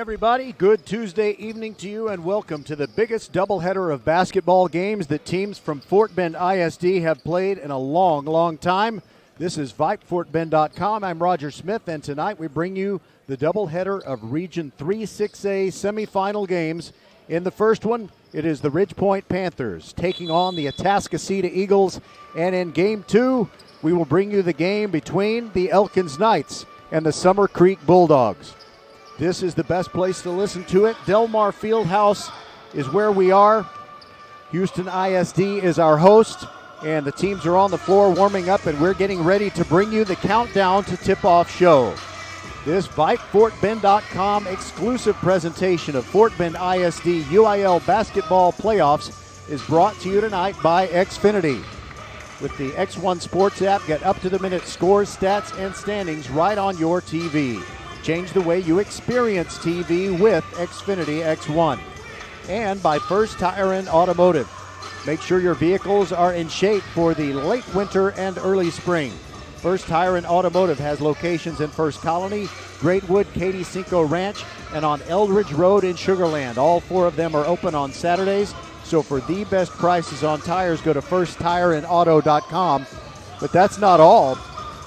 everybody. Good Tuesday evening to you, and welcome to the biggest doubleheader of basketball games that teams from Fort Bend ISD have played in a long, long time. This is Vype, FortBend.com. I'm Roger Smith, and tonight we bring you the doubleheader of Region 3 6A semifinal games. In the first one, it is the Ridgepoint Panthers taking on the Atascocita Eagles, and in Game 2, we will bring you the game between the Elkins Knights and the Summer Creek Bulldogs. This is the best place to listen to it. Delmar Fieldhouse is where we are. Houston ISD is our host, and the teams are on the floor warming up, and we're getting ready to bring you the countdown to tip-off show. This Vype FortBend.com exclusive presentation of Fort Bend ISD UIL basketball playoffs is brought to you tonight by Xfinity. With the X1 Sports app, get up-to-the-minute scores, stats, and standings right on your TV. Change the way you experience TV with Xfinity X1. And by First Tire and Automotive. Make sure your vehicles are in shape for the late winter and early spring. First Tire and Automotive has locations in First Colony, Greatwood, Katy Cinco Ranch, and on Eldridge Road in Sugar Land. All four of them are open on Saturdays. So for the best prices on tires, go to firsttireandauto.com. But that's not all.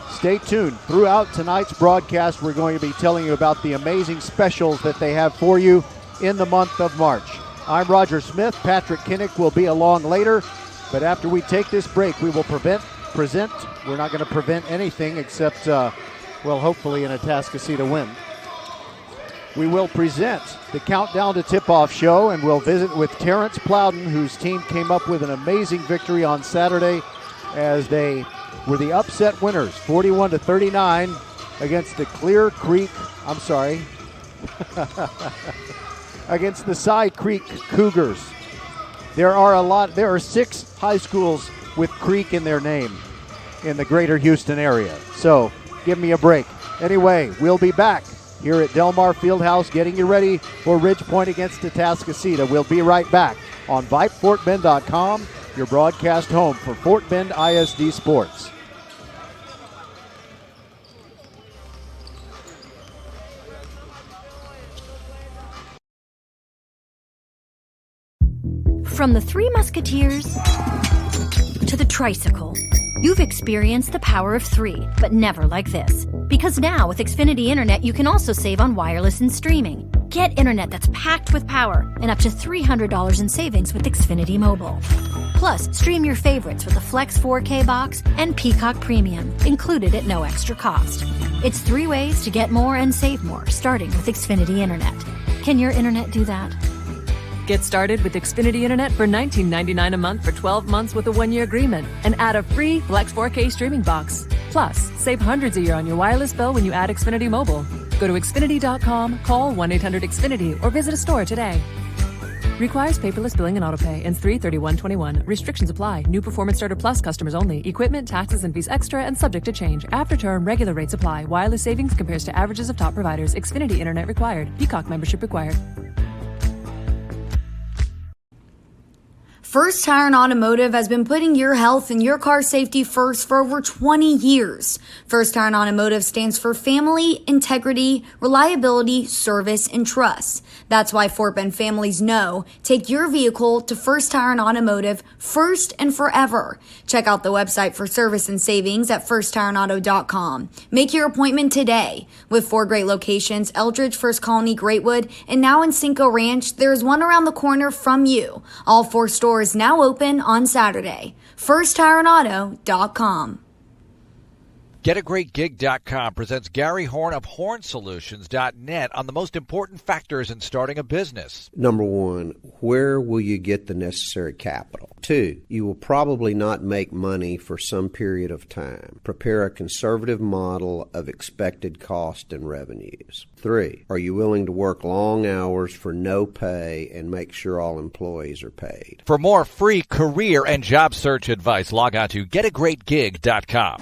Stay tuned. Throughout tonight's broadcast, we're going to be telling you about the amazing specials that they have for you in the month of March. I'm Roger Smith. Patrick Kinnick will be along later. But after we take this break, we will present. We're not going to prevent anything except, hopefully an Atascocita win. We will present the Countdown to Tip-Off show, and we'll visit with Terrence Plowden, whose team came up with an amazing victory on Saturday as they were the upset winners, 41-39 against the against the Side Creek Cougars. There are 6 high schools with Creek in their name in the greater Houston area. So give me a break. Anyway, we'll be back here at Delmar Fieldhouse getting you ready for Ridgepoint against Atascocita. We'll be right back on VypeFortBend.com, your broadcast home for Fort Bend ISD Sports. From the Three Musketeers to the tricycle, you've experienced the power of 3, but never like this. Because now with Xfinity Internet, you can also save on wireless and streaming. Get internet that's packed with power and up to $300 in savings with Xfinity Mobile. Plus, stream your favorites with a Flex 4K box and Peacock Premium, included at no extra cost. It's 3 ways to get more and save more, starting with Xfinity Internet. Can your internet do that? Get started with Xfinity Internet for $19.99 a month for 12 months with a 1-year agreement and add a free Flex 4K streaming box. Plus, save hundreds a year on your wireless bill when you add Xfinity Mobile. Go to Xfinity.com, call 1-800-XFINITY, or visit a store today. Requires paperless billing and autopay. Ends 3/31/21. Restrictions apply. New Performance Starter Plus customers only. Equipment, taxes, and fees extra and subject to change. After term, regular rates apply. Wireless savings compares to averages of top providers. Xfinity Internet required. Peacock membership required. First Tire and Automotive has been putting your health and your car safety first for over 20 years. First Tire and Automotive stands for family, integrity, reliability, service, and trust. That's why Fort Bend families know. Take your vehicle to First Tire and Automotive first and forever. Check out the website for service and savings at firsttireandauto.com. Make your appointment today. With 4 great locations, Eldridge, First Colony, Greatwood, and now in Cinco Ranch, there's one around the corner from you. All 4 stores now open on Saturday. FirstTireandAuto.com. GetAGreatGig.com presents Gary Horn of HornSolutions.net on the most important factors in starting a business. Number 1, where will you get the necessary capital? 2, you will probably not make money for some period of time. Prepare a conservative model of expected cost and revenues. 3, are you willing to work long hours for no pay and make sure all employees are paid? For more free career and job search advice, log on to GetAGreatGig.com.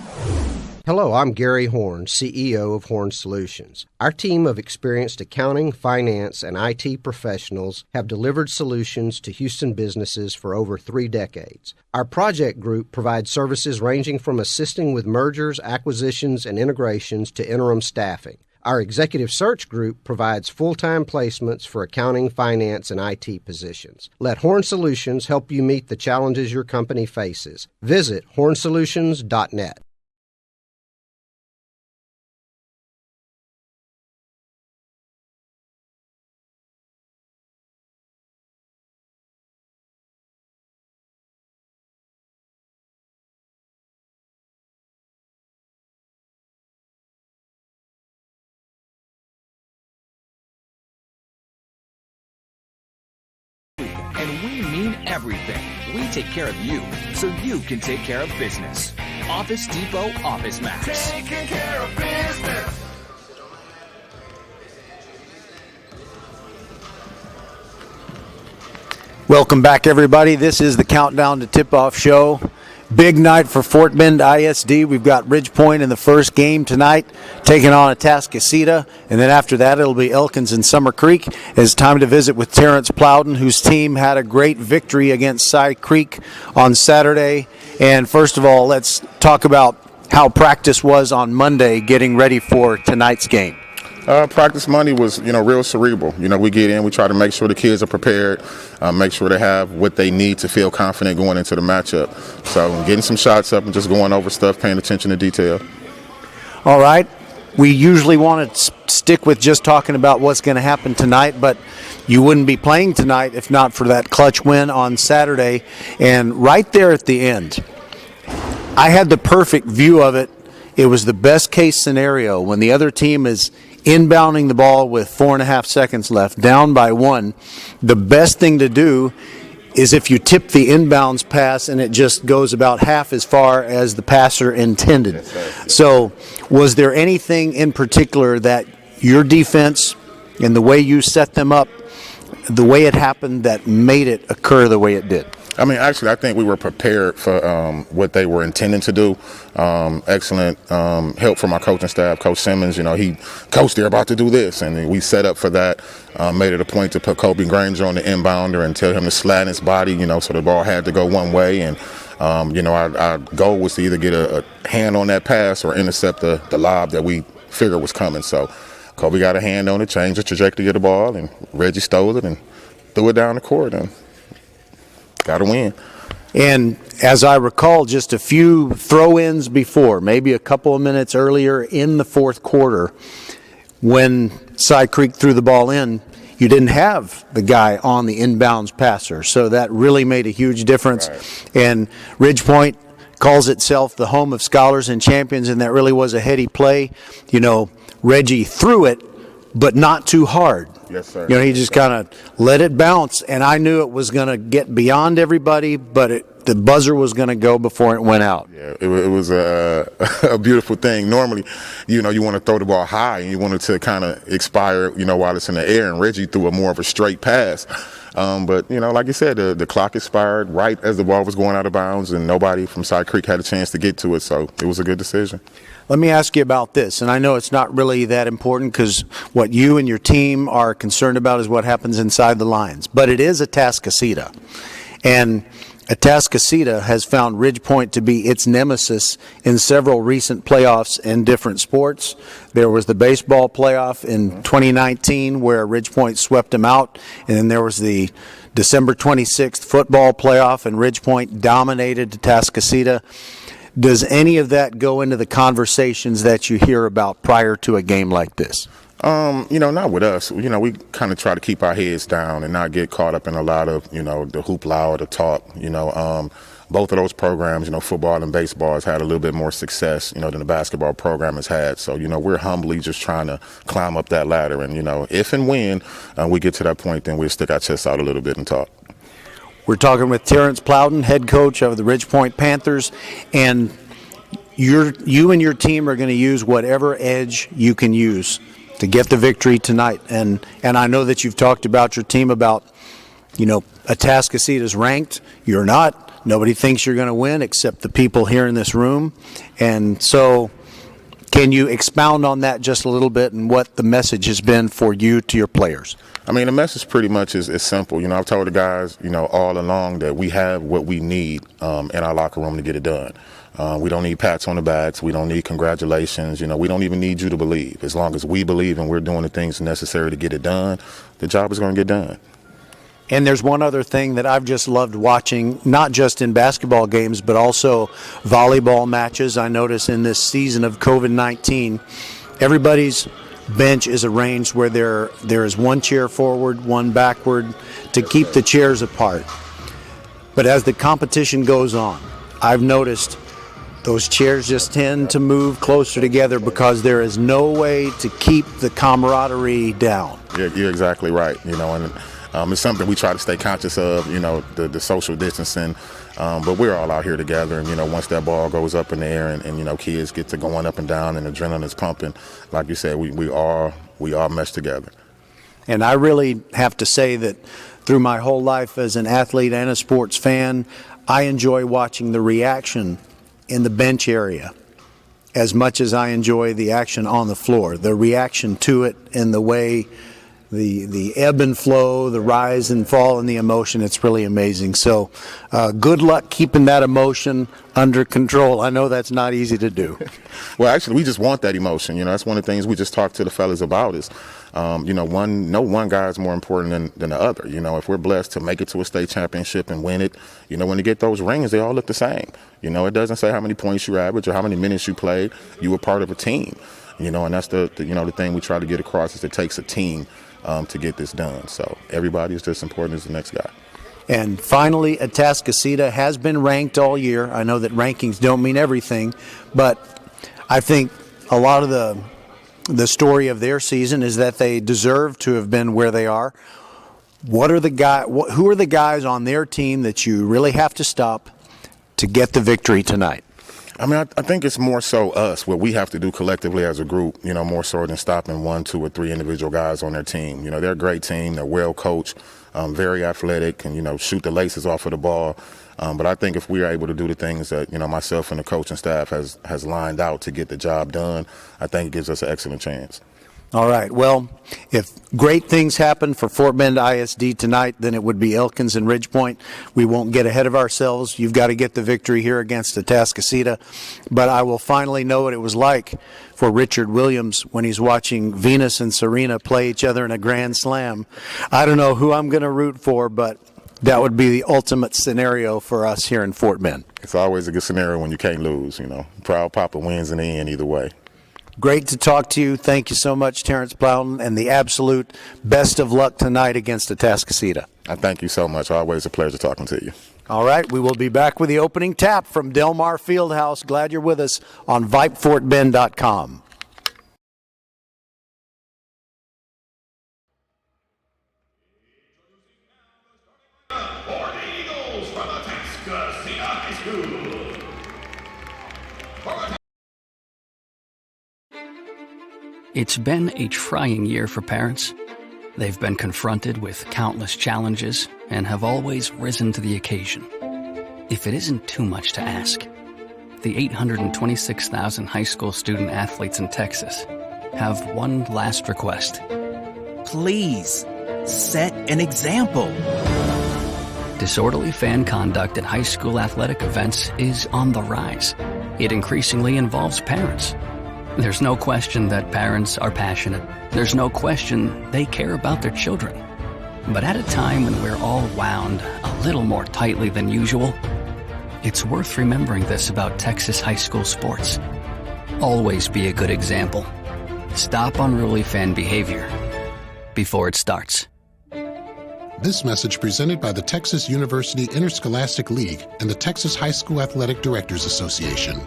Hello, I'm Gary Horn, CEO of Horn Solutions. Our team of experienced accounting, finance, and IT professionals have delivered solutions to Houston businesses for over 3 decades. Our project group provides services ranging from assisting with mergers, acquisitions, and integrations to interim staffing. Our executive search group provides full-time placements for accounting, finance, and IT positions. Let Horn Solutions help you meet the challenges your company faces. Visit hornsolutions.net. And we mean everything. We take care of you, so you can take care of business. Office Depot Office Max. Taking care of business. Welcome back, everybody. This is the Countdown to Tip-Off show. Big night for Fort Bend ISD. We've got Ridge Point in the first game tonight, taking on Atascocita, and then after that it'll be Elkins and Summer Creek. It's time to visit with Terrence Plowden, whose team had a great victory against Cy Creek on Saturday. And first of all, let's talk about how practice was on Monday getting ready for tonight's game. Practice Monday was, real cerebral. We get in, we try to make sure the kids are prepared, make sure they have what they need to feel confident going into the matchup. So getting some shots up and just going over stuff, paying attention to detail. All right. We usually want to stick with just talking about what's going to happen tonight, but you wouldn't be playing tonight if not for that clutch win on Saturday. And right there at the end, I had the perfect view of it. It was the best case scenario when the other team is inbounding the ball with 4.5 seconds left, down by 1. The best thing to do is if you tip the inbounds pass and it just goes about half as far as the passer intended. So was there anything in particular that your defense and the way you set them up, the way it happened, that made it occur the way it did? Actually, I think we were prepared for what they were intending to do. Excellent help from our coaching staff. Coach Simmons, he coached, they're about to do this. And we set up for that, made it a point to put Kobe Granger on the inbounder and tell him to slant his body, so the ball had to go one way. And, our goal was to either get a hand on that pass or intercept the lob that we figured was coming. So Kobe got a hand on it, changed the trajectory of the ball, and Reggie stole it and threw it down the court. And got to win. And as I recall, just a few throw-ins before, maybe a couple of minutes earlier in the fourth quarter, when Cy Creek threw the ball in, you didn't have the guy on the inbounds passer. So that really made a huge difference. Right. And Ridge Point calls itself the home of scholars and champions, and that really was a heady play. Reggie threw it, but not too hard. Yes, sir. He just kind of let it bounce, and I knew it was going to get beyond everybody, but the buzzer was going to go before it went out. Yeah, it was a beautiful thing. Normally, you want to throw the ball high, and you want it to kind of expire, while it's in the air, and Reggie threw a more of a straight pass. But, like you said, the clock expired right as the ball was going out of bounds, and nobody from Cy Creek had a chance to get to it, so it was a good decision. Let me ask you about this, and I know it's not really that important because what you and your team are concerned about is what happens inside the lines, but it is Atascocita. And Atascocita has found Ridge Point to be its nemesis in several recent playoffs in different sports. There was the baseball playoff in 2019 where Ridge Point swept them out, and then there was the December 26th football playoff, and Ridge Point dominated Atascocita. Does any of that go into the conversations that you hear about prior to a game like this? Not with us. We kind of try to keep our heads down and not get caught up in a lot of, the hoopla or the talk. Both of those programs, football and baseball has had a little bit more success, than the basketball program has had. So, we're humbly just trying to climb up that ladder. And, if and when we get to that point, then we'll stick our chests out a little bit and talk. We're talking with Terrence Plowden, head coach of the Ridge Point Panthers, and you and your team are going to use whatever edge you can use to get the victory tonight. And I know that you've talked about your team about, Atascocita's ranked. You're not. Nobody thinks you're going to win except the people here in this room. And so Can you expound on that just a little bit and what the message has been for you to your players? I mean, the message pretty much is simple. I've told the guys, all along that we have what we need in our locker room to get it done. We don't need pats on the backs. We don't need congratulations. We don't even need you to believe. As long as we believe and we're doing the things necessary to get it done, the job is going to get done. And there's one other thing that I've just loved watching, not just in basketball games, but also volleyball matches. I notice in this season of COVID-19, everybody's bench is arranged where there is one chair forward, one backward, to keep the chairs apart. But as the competition goes on, I've noticed those chairs just tend to move closer together because there is no way to keep the camaraderie down. You're exactly right, and it's something we try to stay conscious of, the social distancing. But we're all out here together, and, once that ball goes up in the air and kids get to going up and down and adrenaline is pumping, like you said, we all mesh together. And I really have to say that through my whole life as an athlete and a sports fan, I enjoy watching the reaction in the bench area as much as I enjoy the action on the floor. The reaction to it and the way the ebb and flow, the rise and fall and the emotion, it's really amazing. So good luck keeping that emotion under control. I know that's not easy to do. Well, actually, we just want that emotion. That's one of the things we just talked to the fellas about is, no one guy is more important than the other. If we're blessed to make it to a state championship and win it, when you get those rings, they all look the same. It doesn't say how many points you average or how many minutes you played. You were part of a team, and that's the thing we try to get across is it takes a team to get this done. So everybody is just important as the next guy. And finally, Atascocita has been ranked all year. I know that rankings don't mean everything, but I think a lot of the story of their season is that they deserve to have been where they are. Who are the guys on their team that you really have to stop to get the victory tonight? I mean, I think it's more so us, what we have to do collectively as a group, more so than stopping 1, 2, or 3 individual guys on their team. They're a great team. They're well coached, very athletic, and, shoot the laces off of the ball. But I think if we are able to do the things that, myself and the coaching staff has lined out to get the job done, I think it gives us an excellent chance. All right. Well, if great things happen for Fort Bend ISD tonight, then it would be Elkins and Ridgepoint. We won't get ahead of ourselves. You've got to get the victory here against Atascocita. But I will finally know what it was like for Richard Williams when he's watching Venus and Serena play each other in a Grand Slam. I don't know who I'm going to root for, but that would be the ultimate scenario for us here in Fort Bend. It's always a good scenario when you can't lose, Proud Papa wins in the end either way. Great to talk to you. Thank you so much, Terrence Plowden, and the absolute best of luck tonight against Atascocita. I thank you so much. Always a pleasure talking to you. All right, we will be back with the opening tap from Del Mar Fieldhouse. Glad you're with us on VypeFortBend.com. For the Eagles from Atascocita High School. It's been a trying year for parents. They've been confronted with countless challenges and have always risen to the occasion. If it isn't too much to ask, the 826,000 high school student athletes in Texas have one last request. Please, set an example. Disorderly fan conduct at high school athletic events is on the rise. It increasingly involves parents. There's no question that parents are passionate. There's no question they care about their children. But at a time when we're all wound a little more tightly than usual, it's worth remembering this about Texas high school sports. Always be a good example. Stop unruly fan behavior before it starts. This message presented by the Texas University Interscholastic League and the Texas High School Athletic Directors Association.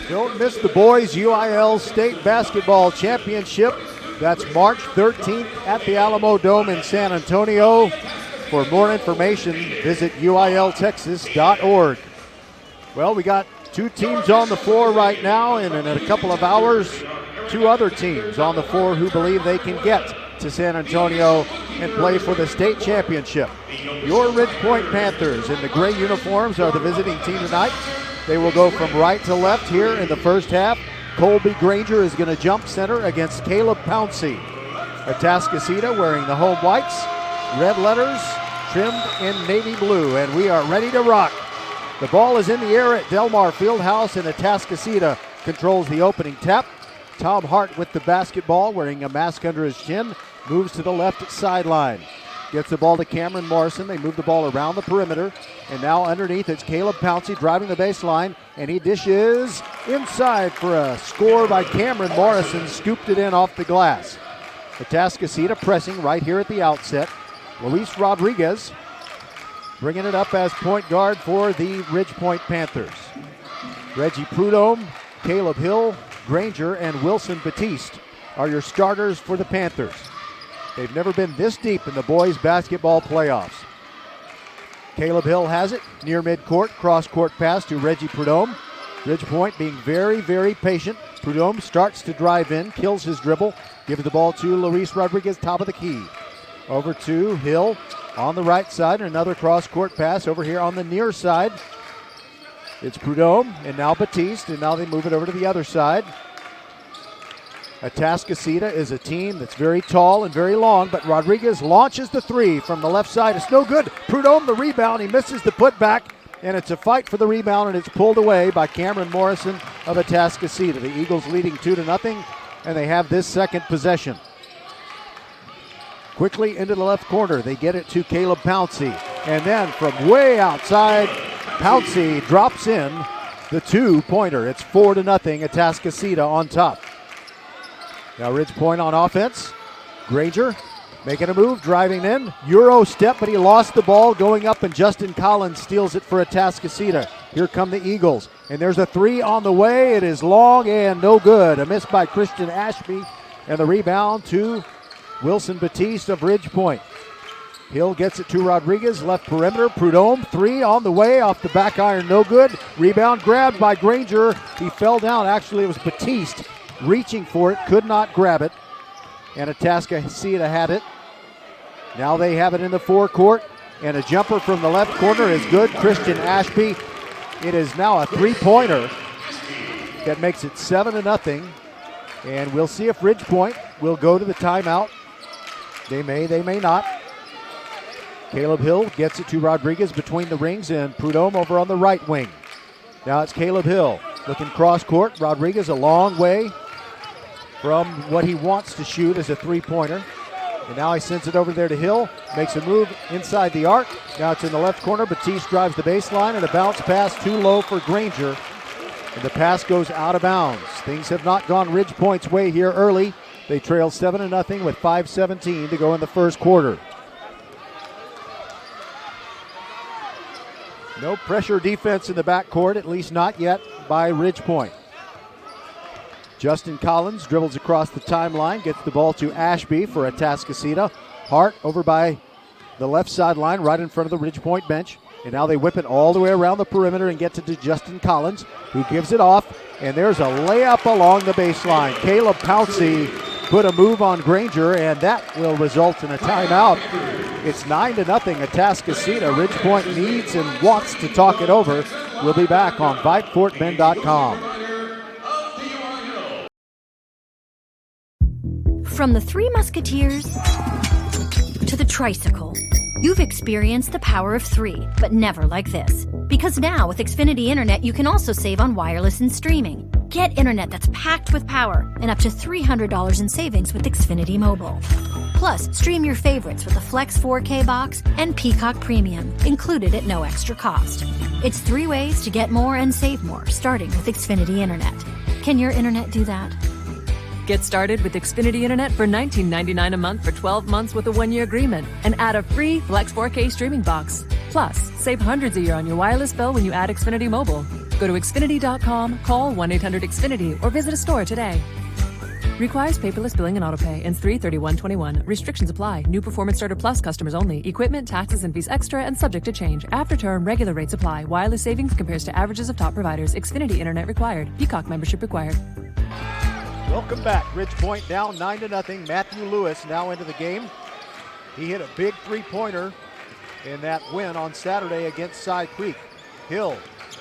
Don't miss the boys UIL State Basketball Championship. That's March 13th at the Alamo Dome in San Antonio. For more information, visit uiltexas.org. Well, we got 2 teams on the floor right now, and in a couple of hours, 2 other teams on the floor who believe they can get to San Antonio and play for the state championship. Your Ridge Point Panthers in the gray uniforms are the visiting team tonight. They will go from right to left here in the first half. Colby Granger is going to jump center against Caleb Pouncey. Atascocita wearing the home whites, red letters trimmed in navy blue, and we are ready to rock. The ball is in the air at Delmar Fieldhouse, and Atascocita controls the opening tap. Tom Hart with the basketball, wearing a mask under his chin, moves to the left sideline. Gets the ball to Cameron Morrison. They move the ball around the perimeter. And now underneath, it's Caleb Pouncey driving the baseline. And he dishes inside for a score by Cameron Morrison. Scooped it in off the glass. Atascocita pressing right here at the outset. Luis Rodriguez bringing it up as point guard for the Ridge Point Panthers. Reggie Prudhomme, Caleb Hill, Granger, and Wilson Batiste are your starters for the Panthers. They've never been this deep in the boys' basketball playoffs. Caleb Hill has it near midcourt, cross-court pass to Reggie Prudhomme. Ridge Point being very, very patient. Prudhomme starts to drive in, kills his dribble, gives the ball to Luis Rodriguez, top of the key. Over to Hill on the right side, and another cross-court pass over here on the near side. It's Prudhomme, and now Batiste, and now they move it over to the other side. Atascocita is a team that's very tall and very long, but Rodriguez launches the three from the left side. It's no good. Prudhomme the rebound. He misses the putback, and it's a fight for the rebound, and it's pulled away by Cameron Morrison of Atascocita. The Eagles leading 2-0, and they have this second possession. Quickly into the left corner. They get it to Caleb Pouncey, and then from way outside, Pouncey drops in the two-pointer. It's 4-0, Atascocita on top. Now Ridge Point on offense. Granger making a move, driving in. Euro step, but he lost the ball going up, and Justin Collins steals it for Atascocita. Here come the Eagles, and there's a three on the way. It is long and no good. A miss by Christian Ashby, and the rebound to Wilson Batiste of Ridge Point. Hill gets it to Rodriguez, left perimeter. Prudhomme, three on the way, off the back iron, no good. Rebound grabbed by Granger. He fell down. Actually, it was Batiste reaching for it, could not grab it. And Atascocita had it. Now they have it in the forecourt, and a jumper from the left corner is good. Christian Ashby. It is now a three-pointer that makes it 7-0. And we'll see if Ridge Point will go to the timeout. They may not. Caleb Hill gets it to Rodriguez between the rings, and Prudhomme over on the right wing. Now it's Caleb Hill looking cross court. Rodriguez a long way from what he wants to shoot as a three-pointer. And now he sends it over there to Hill. Makes a move inside the arc. Now it's in the left corner. Batiste drives the baseline, and a bounce pass too low for Granger. And the pass goes out of bounds. Things have not gone Ridge Point's way here early. They trail 7-0 with 5:17 to go in the first quarter. No pressure defense in the backcourt, at least not yet by Ridge Point. Justin Collins dribbles across the timeline, gets the ball to Ashby for Atascocita. Hart over by the left sideline, right in front of the Ridge Point bench. And now they whip it all the way around the perimeter and get to Justin Collins, who gives it off. And there's a layup along the baseline. Caleb Pouncey put a move on Granger, and that will result in a timeout. It's 9-0, Atascocita. Ridge Point needs and wants to talk it over. We'll be back on VypeFortBend.com. From the Three Musketeers to the tricycle, you've experienced the power of three, but never like this. Because now with Xfinity Internet, you can also save on wireless and streaming. Get internet that's packed with power and up to $300 in savings with Xfinity Mobile. Plus, stream your favorites with a Flex 4K box and Peacock Premium, included at no extra cost. It's 3 ways to get more and save more, starting with Xfinity Internet. Can your internet do that? Get started with Xfinity Internet for $19.99 a month for 12 months with a 1-year agreement, and add a free Flex 4K streaming box. Plus, save hundreds a year on your wireless bill when you add Xfinity Mobile. Go to Xfinity.com, call 1-800-XFINITY, or visit a store today. Requires paperless billing and autopay. Ends 3/31/21. Restrictions apply. New Performance Starter Plus customers only. Equipment, taxes, and fees extra and subject to change. After term, regular rates apply. Wireless savings compares to averages of top providers. Xfinity Internet required. Peacock membership required. Welcome back. Ridge Point down 9-0. Matthew Lewis now into the game. He hit a big three-pointer in that win on Saturday against Cy Creek. Hill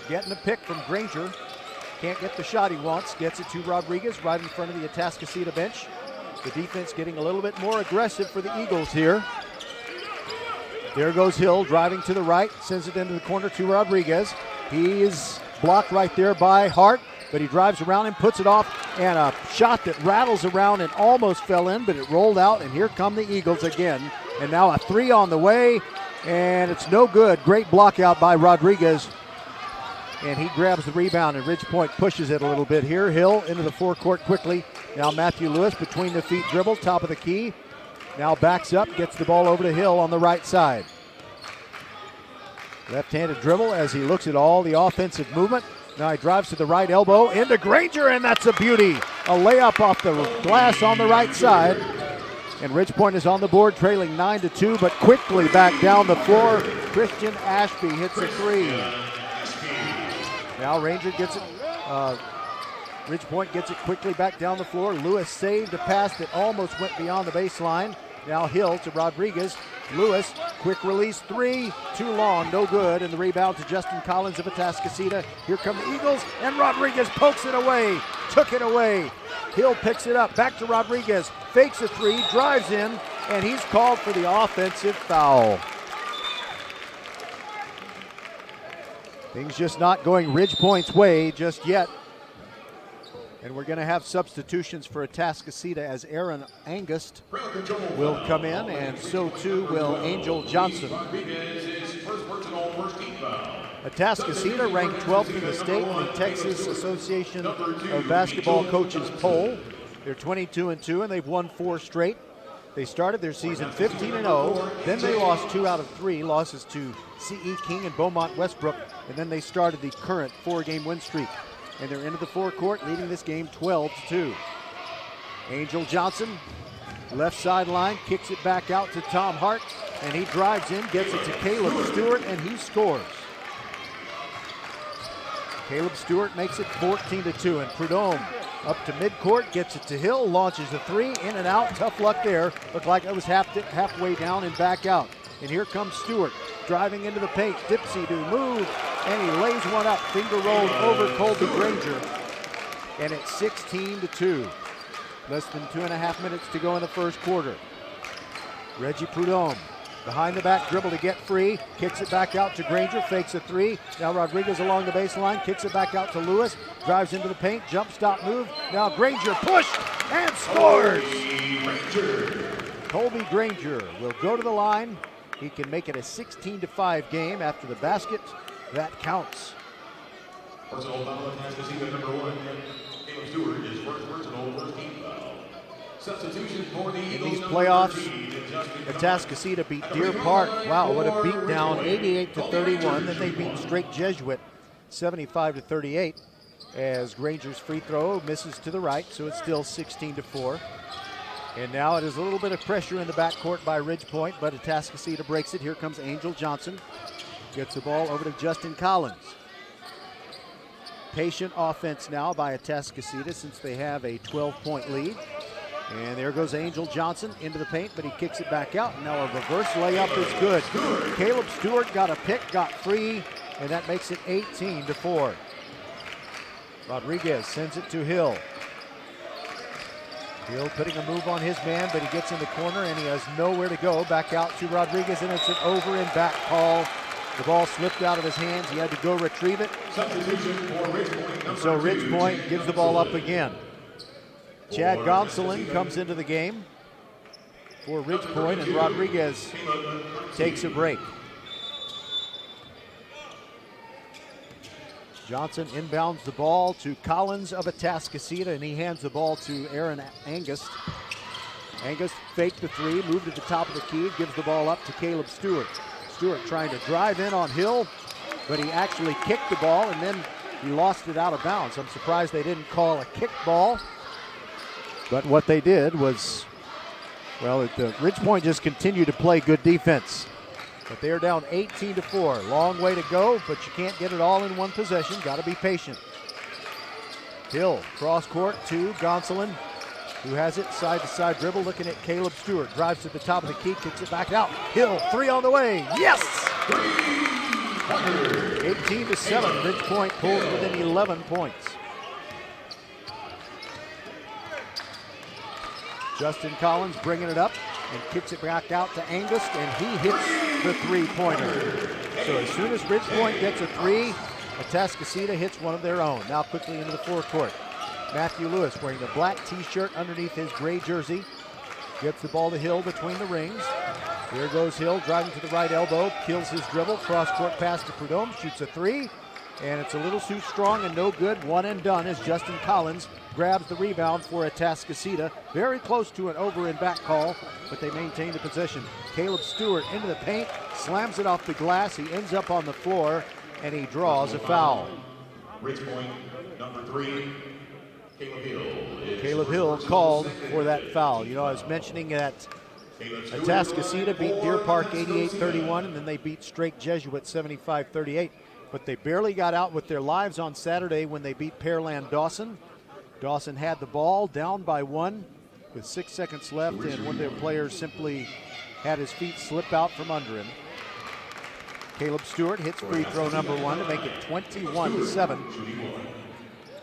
getting a pick from Granger. Can't get the shot he wants. Gets it to Rodriguez right in front of the Atascocita bench. The defense getting a little bit more aggressive for the Eagles here. There goes Hill driving to the right. Sends it into the corner to Rodriguez. He is blocked right there by Hart, but he drives around and puts it off. And a shot that rattles around and almost fell in, but it rolled out. And here come the Eagles again. And now a three on the way. And it's no good. Great block out by Rodriguez. And he grabs the rebound, and Ridge Point pushes it a little bit here. Hill into the forecourt quickly. Now Matthew Lewis between the feet dribble, top of the key. Now backs up, gets the ball over to Hill on the right side. Left-handed dribble as he looks at all the offensive movement. Now he drives to the right elbow into Granger, and that's a beauty. A layup off the glass on the right side. And Ridge Point is on the board, trailing 9-2, but quickly back down the floor. Christian Ashby hits a three. Now Ranger gets it. Ridge Point gets it quickly back down the floor. Lewis saved a pass that almost went beyond the baseline. Now Hill to Rodriguez. Lewis, quick release three, too long, no good. And the rebound to Justin Collins of Atascocita. Here come the Eagles, and Rodriguez pokes it away, took it away. Hill picks it up, back to Rodriguez, fakes a three, drives in, and he's called for the offensive foul. Things just not going Ridge Point's way just yet. And we're going to have substitutions for Atascocita as Aaron Angust will come in, and so too will Angel Johnson. Atascocita ranked 12th in the state in the Texas Association of Basketball Coaches poll. They're 22-2, and they've won 4 straight. They started their season 15-0, then they lost 2 out of 3 losses to C.E. King and Beaumont Westbrook, and then they started the current 4-game win streak. And they're into the forecourt, leading this game 12-2. Angel Johnson, left sideline, kicks it back out to Tom Hart, and he drives in, gets it to Caleb Stewart, and he scores. Caleb Stewart makes it 14-2, and Prudhomme up to midcourt, gets it to Hill, launches a three, in and out, tough luck there. Looked like it was halfway down and back out. And here comes Stewart, driving into the paint, Dipsy to move, and he lays one up, finger rolled over Colby Granger. And it's 16-2. Less than 2.5 minutes to go in the first quarter. Reggie Prudhomme, behind the back dribble to get free, kicks it back out to Granger, fakes a three. Now Rodriguez along the baseline, kicks it back out to Lewis, drives into the paint, jump stop move. Now Granger pushed and scores! Colby Granger will go to the line. He can make it a 16-5 game after the basket. That counts. Personal foul, Atascocita number 1. Caleb Stewart is first personal team foul. Substitution for the Eagles. In these playoffs, Atascocita beat Deer Park. Wow, what a beat down, 88-31. Then they beat Straight Jesuit, 75-38. As Granger's free throw misses to the right, so it's still 16-4. And now it is a little bit of pressure in the backcourt by Ridge Point, but Atascocita breaks it. Here comes Angel Johnson. Gets the ball over to Justin Collins. Patient offense now by Atascocita since they have a 12-point lead. And there goes Angel Johnson into the paint, but he kicks it back out. And now a reverse layup is good. Caleb Stewart got a pick, got free, and that makes it 18-4. Rodriguez sends it to Hill. Hill putting a move on his man, but he gets in the corner and he has nowhere to go. Back out to Rodriguez, and it's an over and back call. The ball slipped out of his hands. He had to go retrieve it. And so Ridge Point gives the ball up again. Chad Gonsolin comes into the game for Ridge Point, and Rodriguez takes a break. Johnson inbounds the ball to Collins of Atascocita, and he hands the ball to Aaron Angust. Angust faked the three, moved to the top of the key, gives the ball up to Caleb Stewart. Stewart trying to drive in on Hill, but he actually kicked the ball, and then he lost it out of bounds. I'm surprised they didn't call a kick ball, but what they did was, well, the Ridge Point just continued to play good defense. But they're down 18-4. Long way to go, but you can't get it all in one possession. Got to be patient. Hill, cross court to Gonsolin, who has it, side-to-side dribble, looking at Caleb Stewart. Drives to the top of the key, kicks it back out. Hill, 3 on the way. Yes! 18-7. Ridge Point pulls within 11 points. Justin Collins bringing it up and kicks it back out to Angus, and he hits the three-pointer. So as soon as Ridge Point gets a three, Atascocita hits one of their own. Now quickly into the forecourt. Matthew Lewis wearing the black t-shirt underneath his gray jersey. Gets the ball to Hill between the rings. Here goes Hill driving to the right elbow, kills his dribble, cross-court pass to Prudhomme, shoots a three, and it's a little too strong and no good. One and done as Justin Collins grabs the rebound for Atascocita. Very close to an over and back call, but they maintain the possession. Caleb Stewart into the paint, slams it off the glass. He ends up on the floor, and he draws a foul. Ridge Point, number 3, Caleb Hill. Caleb Hill called for that foul. You know, I was mentioning that Atascocita beat Deer Park 88-31, and then they beat Strake Jesuit 75-38. But they barely got out with their lives on Saturday when they beat Pearland Dawson. Dawson had the ball down by 1 with 6 seconds left, and one of their players simply had his feet slip out from under him. Caleb Stewart hits free throw number 1 to make it 21-7.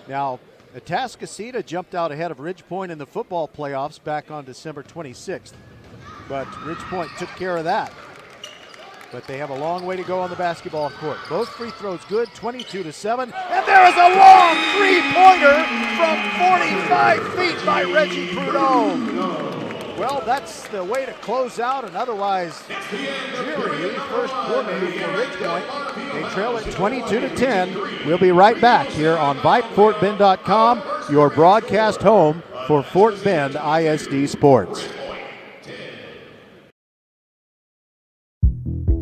Now, Atascocita jumped out ahead of Ridge Point in the football playoffs back on December 26th. But Ridge Point took care of that. But they have a long way to go on the basketball court. Both free throws good, 22-7. And there is a long three-pointer from 45 feet by Reggie Prudhomme. Well, that's the way to close out an otherwise dreary first quarter for Ridge Point. They trail it 22-10. We'll be right back here on VypeFortBend.com, your broadcast home for Fort Bend ISD Sports.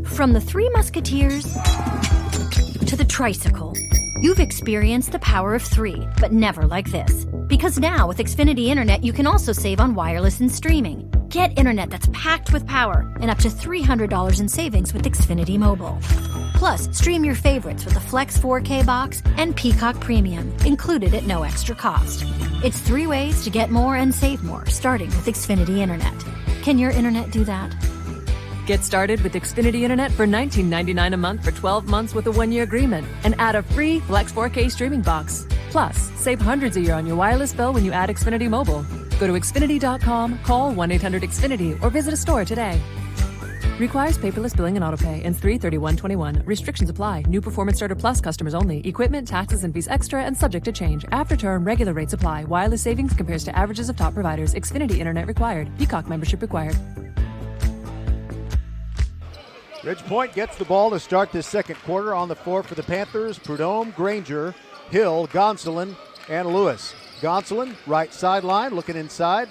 From the Three Musketeers to the tricycle, you've experienced the power of 3, but never like this. Because now with Xfinity Internet, you can also save on wireless and streaming. Get internet that's packed with power and up to $300 in savings with Xfinity Mobile. Plus, stream your favorites with a Flex 4K box and Peacock Premium, included at no extra cost. It's 3 ways to get more and save more, starting with Xfinity Internet. Can your internet do that? Get started with Xfinity Internet for $19.99 a month for 12 months with a 1-year agreement and add a free Flex 4K streaming box. Plus, save hundreds a year on your wireless bill when you add Xfinity Mobile. Go to Xfinity.com, call 1-800-XFINITY, or visit a store today. Requires paperless billing and autopay. Ends 3/31/21. Restrictions apply. New Performance Starter Plus customers only. Equipment, taxes, and fees extra and subject to change. After term, regular rates apply. Wireless savings compares to averages of top providers. Xfinity Internet required. Peacock membership required. Ridge Point gets the ball to start this second quarter. On the floor for the Panthers, Prudhomme, Granger, Hill, Gonsolin, and Lewis. Gonsolin, right sideline, looking inside.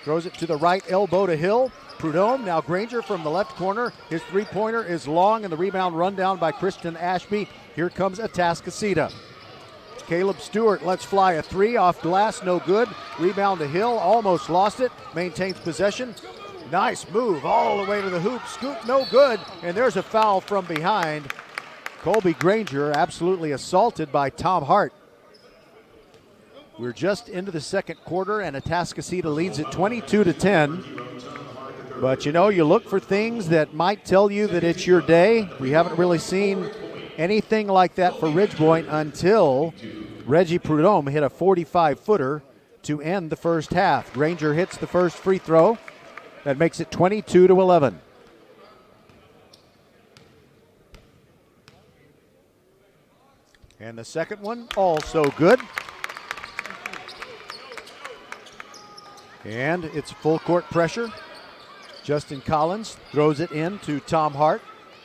Throws it to the right elbow to Hill. Prudhomme, now Granger from the left corner. His three-pointer is long, and the rebound run down by Christian Ashby. Here comes Atascocita. Caleb Stewart lets fly a 3 off glass, no good. Rebound to Hill, almost lost it. Maintains possession. Nice move all the way to the hoop. Scoop, no good. And there's a foul from behind. Colby Granger absolutely assaulted by Tom Hart. We're just into the second quarter, and Atascocita leads it 22-10. But, you know, you look for things that might tell you that it's your day. We haven't really seen anything like that for Ridge Point until Reggie Prudhomme hit a 45-footer to end the first half. Granger hits the first free throw. That makes it 22-11. And the second one also good. And it's full court pressure. Justin Collins throws it in to Tom Hart.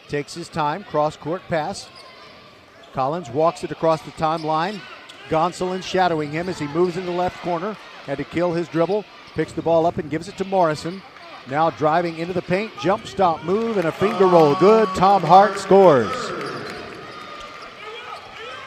Takes his time, cross court pass. Collins walks it across the timeline. Gonsolin shadowing him as he moves into the left corner. Had to kill his dribble. Picks the ball up and gives it to Morrison. Now driving into the paint, jump stop move, and a finger roll. Good. Tom Hart scores.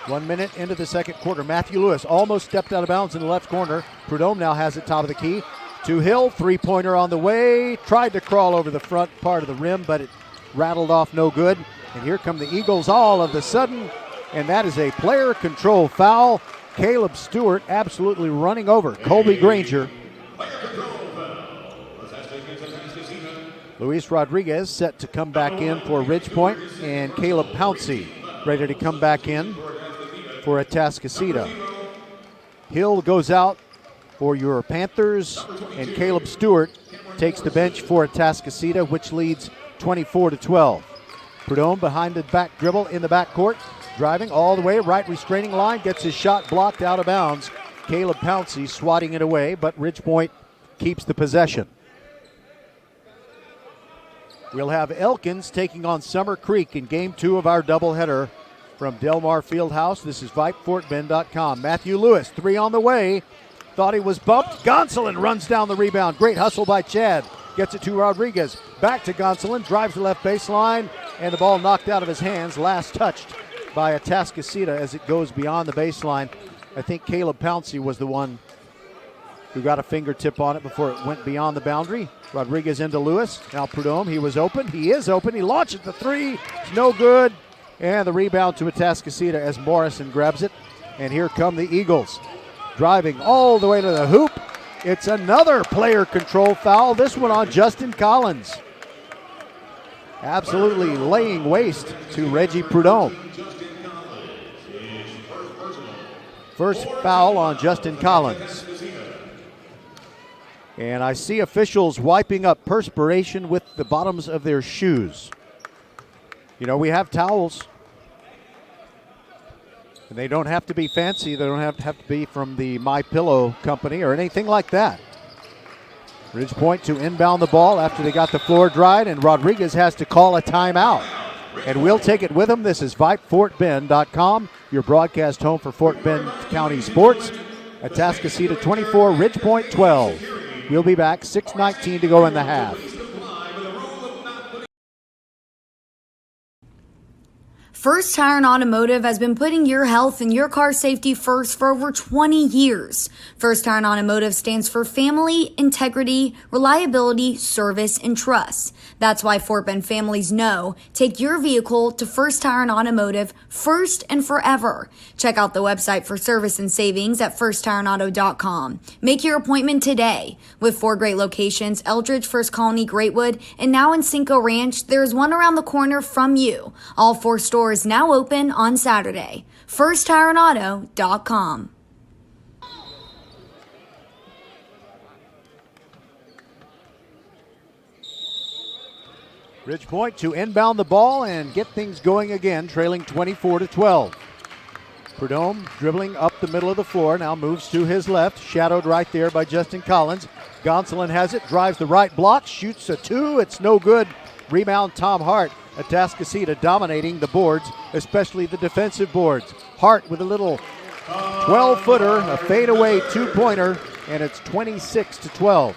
1 minute into the second quarter. Matthew Lewis almost stepped out of bounds in the left corner. Prudhomme now has it top of the key. To Hill, three-pointer on the way. Tried to crawl over the front part of the rim, but it rattled off no good. And here come the Eagles all of a sudden, and that is a player control foul. Caleb Stewart absolutely running over Colby Granger. Luis Rodriguez set to come back in for Ridgepoint, and Caleb Pouncey ready to come back in for Atascocita. Hill goes out for your Panthers, and Caleb Stewart takes the bench for Atascocita, which leads 24-12. Prudhomme behind the back dribble in the backcourt, driving all the way, right restraining line, gets his shot blocked out of bounds. Caleb Pouncey swatting it away, but Ridgepoint keeps the possession. We'll have Elkins taking on Summer Creek in Game 2 of our doubleheader from Delmar Fieldhouse. This is VypeFortBend.com. Matthew Lewis, 3 on the way. Thought he was bumped. Gonsolin runs down the rebound. Great hustle by Chad. Gets it to Rodriguez. Back to Gonsolin. Drives the left baseline. And the ball knocked out of his hands. Last touched by Atascocita as it goes beyond the baseline. I think Caleb Pouncey was the one who got a fingertip on it before it went beyond the boundary. Rodriguez into Lewis. Now Prudhomme, he was open. He is open. He launches the 3. It's no good. And the rebound to Atascocita as Morrison grabs it. And here come the Eagles. Driving all the way to the hoop. It's another player control foul. This one on Justin Collins. Absolutely laying waste to Reggie Prudhomme. First foul on Justin Collins. And I see officials wiping up perspiration with the bottoms of their shoes. You know, we have towels. And they don't have to be fancy. They don't have to be from the My Pillow company or anything like that. Ridgepoint to inbound the ball after they got the floor dried, and Rodriguez has to call a timeout. And we'll take it with him. This is VypeFortBend.com, your broadcast home for Fort Bend County sports. Atascocita 24, Ridgepoint 12. We'll be back, 6:19 to go in the half. First Tire and Automotive has been putting your health and your car safety first for over 20 years. First Tire and Automotive stands for family, integrity, reliability, service, and trust. That's why Fort Bend families know take your vehicle to First Tire and Automotive first and forever. Check out the website for service and savings at firsttireandauto.com. Make your appointment today. With 4 great locations, Eldridge, First Colony, Greatwood, and now in Cinco Ranch, there's one around the corner from you. All 4 stores now open on Saturday. FirstTireandAuto.com. Ridgepoint to inbound the ball and get things going again, trailing 24-12. Prudhomme dribbling up the middle of the floor, now moves to his left, shadowed right there by Justin Collins. Gonsolin has it, drives the right block, shoots a 2, it's no good. Rebound Tom Hart. Atascocita dominating the boards, especially the defensive boards. Hart with a little 12-footer, a fadeaway 2-pointer, and it's 26-12.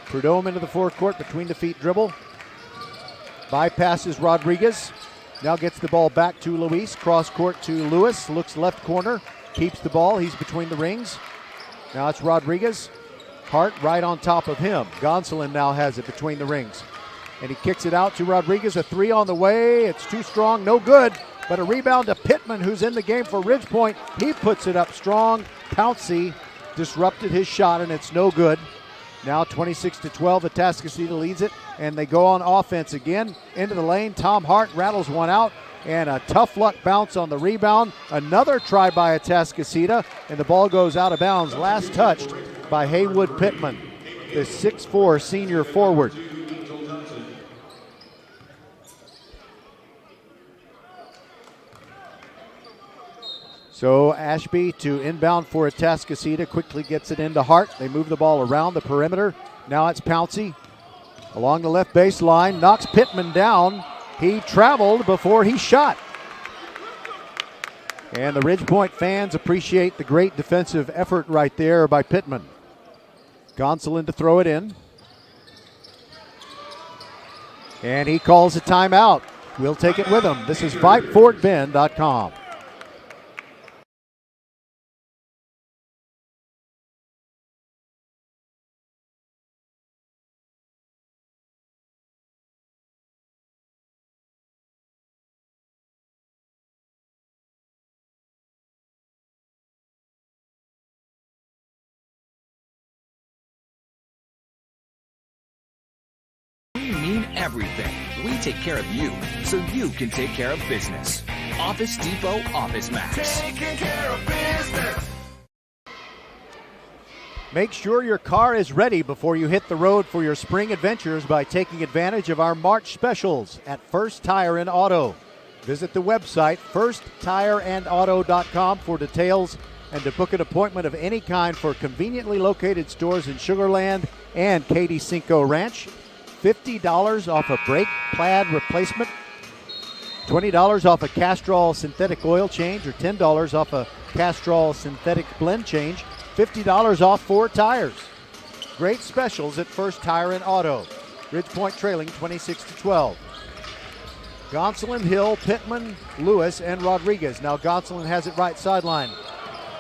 Prudhomme into the forecourt between the feet dribble. Bypasses Rodriguez. Now gets the ball back to Luis. Cross court to Lewis. Looks left corner. Keeps the ball. He's between the rings. Now it's Rodriguez. Hart right on top of him. Gonsolin now has it between the rings. And he kicks it out to Rodriguez. A 3 on the way. It's too strong. No good. But a rebound to Pittman, who's in the game for Ridgepoint. He puts it up strong. Pouncey disrupted his shot, and it's no good. Now 26-12. Atascocita leads it, and they go on offense again. Into the lane. Tom Hart rattles one out, and a tough luck bounce on the rebound. Another try by Atascocita, and the ball goes out of bounds. Last touched by Haywood Pittman, the 6'4" senior forward. So Ashby to inbound for Atascocita, quickly gets it into Hart. They move the ball around the perimeter. Now it's Pouncey along the left baseline, knocks Pittman down. He traveled before he shot. And the Ridgepoint fans appreciate the great defensive effort right there by Pittman. Gonsolin to throw it in. And he calls a timeout. We'll take it with him. This is VypeFortBend.com. everything. We take care of you so you can take care of business. Office Depot Office Max. Taking care of business. Make sure your car is ready before you hit the road for your spring adventures by taking advantage of our March specials at First Tire and Auto. Visit the website firsttireandauto.com for details and to book an appointment of any kind for conveniently located stores in Sugar Land and Katy Cinco Ranch. $50 off a brake pad replacement, $20 off a Castrol synthetic oil change, or $10 off a Castrol synthetic blend change, $50 off 4 tires. Great specials at First Tire and Auto. Ridgepoint trailing 26-12. Gonsolin, Hill, Pittman, Lewis, and Rodriguez. Now Gonsolin has it right sideline.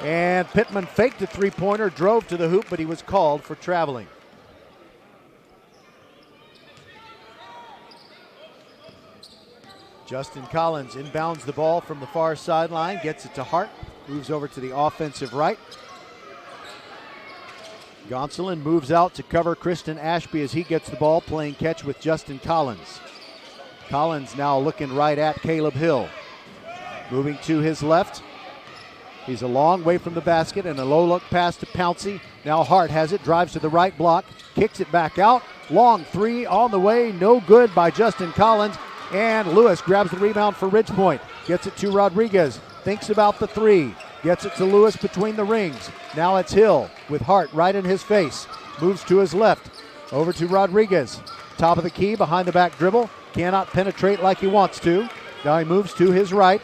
And Pittman faked a three-pointer, drove to the hoop, but he was called for traveling. Justin Collins inbounds the ball from the far sideline, gets it to Hart, moves over to the offensive right. Gonsolin moves out to cover Kristen Ashby as he gets the ball, playing catch with Justin Collins. Collins now looking right at Caleb Hill. Moving to his left. He's a long way from the basket and a low look pass to Pouncey. Now Hart has it, drives to the right block, kicks it back out. Long three on the way, no good by Justin Collins. And Lewis grabs the rebound for Ridgepoint. Gets it to Rodriguez, thinks about the three. Gets it to Lewis between the rings. Now it's Hill with Hart right in his face. Moves to his left. Over to Rodriguez. Top of the key, behind the back dribble. Cannot penetrate like he wants to. Now he moves to his right.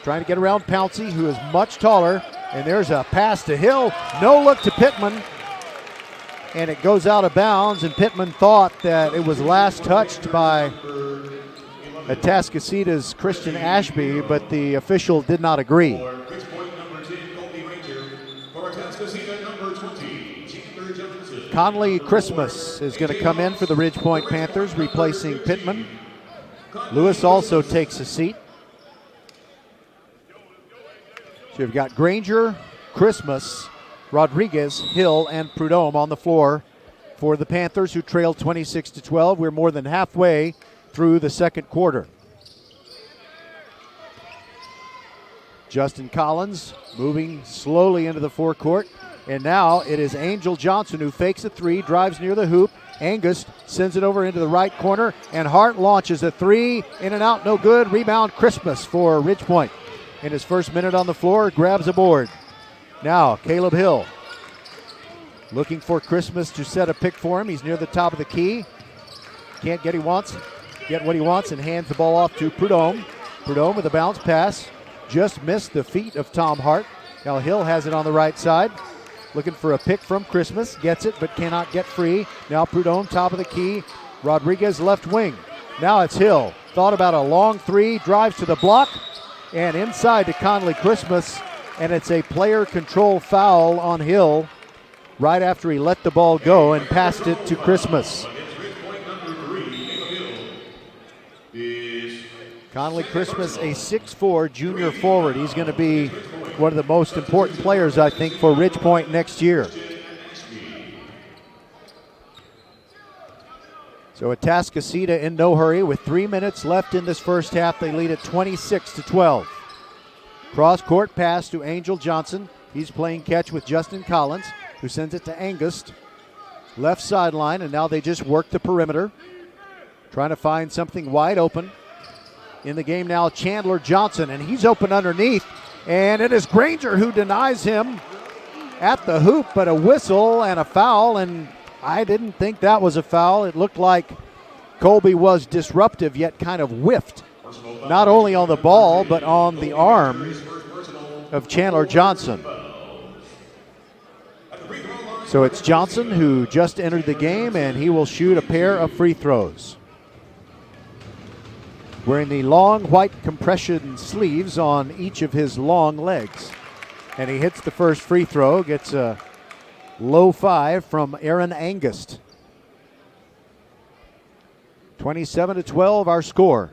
Trying to get around Pouncey, who is much taller. And there's a pass to Hill. No look to Pittman. And it goes out of bounds, and Pittman thought that it was last touched by Atascocita's Christian Ashby, but the official did not agree. Conley Christmas is going to come in for the Ridgepoint Panthers, replacing Pittman. Lewis also takes a seat. So you've got Granger, Christmas, Rodriguez, Hill, and Prudhomme on the floor for the Panthers, who trail 26-12. We're more than halfway through the second quarter. Justin Collins moving slowly into the forecourt. And now it is Angel Johnson who fakes a three, drives near the hoop. Angus sends it over into the right corner, and Hart launches a three. In and out, no good. Rebound, Christmas for Ridgepoint. In his first minute on the floor, grabs a board. Now, Caleb Hill looking for Christmas to set a pick for him. He's near the top of the key. Can't get what he wants, and hands the ball off to Prudhomme. Prudhomme with a bounce pass. Just missed the feet of Tom Hart. Now Hill has it on the right side. Looking for a pick from Christmas. Gets it, but cannot get free. Now Prudhomme, top of the key. Rodriguez, left wing. Now it's Hill. Thought about a long three. Drives to the block. And inside to Conley Christmas. And it's a player control foul on Hill right after he let the ball go and passed it to Christmas. Conley Christmas, a 6'4" junior forward. He's going to be one of the most important players, I think, for Ridgepoint next year. So Atascocita in no hurry with 3 minutes left in this first half. They lead at 26-12. Cross-court pass to Angel Johnson. He's playing catch with Justin Collins, who sends it to Angus. Left sideline, and now they just work the perimeter. Trying to find something wide open. In the game now, Chandler Johnson, and he's open underneath. And it is Granger who denies him at the hoop, but a whistle and a foul, and I didn't think that was a foul. It looked like Colby was disruptive, yet kind of whiffed, not only on the ball, but on the arm of Chandler Johnson. So it's Johnson who just entered the game, and he will shoot a pair of free throws. Wearing the long white compression sleeves on each of his long legs. And he hits the first free throw, gets a low five from Aaron Angus. 27-12 our score.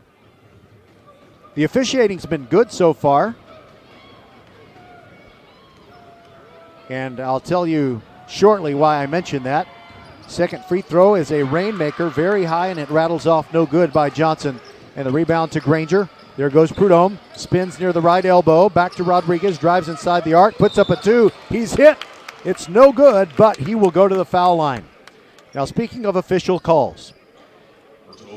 The officiating's been good so far. And I'll tell you shortly why I mentioned that. Second free throw is a rainmaker, very high, and it rattles off no good by Johnson. And the rebound to Granger. There goes Prudhomme, spins near the right elbow, back to Rodriguez, drives inside the arc, puts up a two. He's hit. It's no good, but he will go to the foul line. Now, speaking of official calls,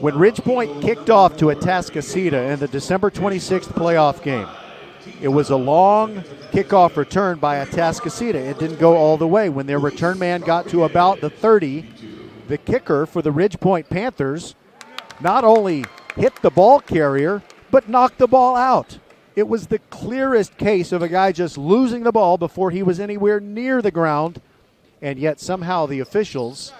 when Ridgepoint kicked off to Atascocita in the December 26th playoff game, it was a long kickoff return by Atascocita. It didn't go all the way. When their return man got to about the 30, the kicker for the Ridgepoint Panthers not only hit the ball carrier, but knocked the ball out. It was the clearest case of a guy just losing the ball before he was anywhere near the ground, and yet somehow the officials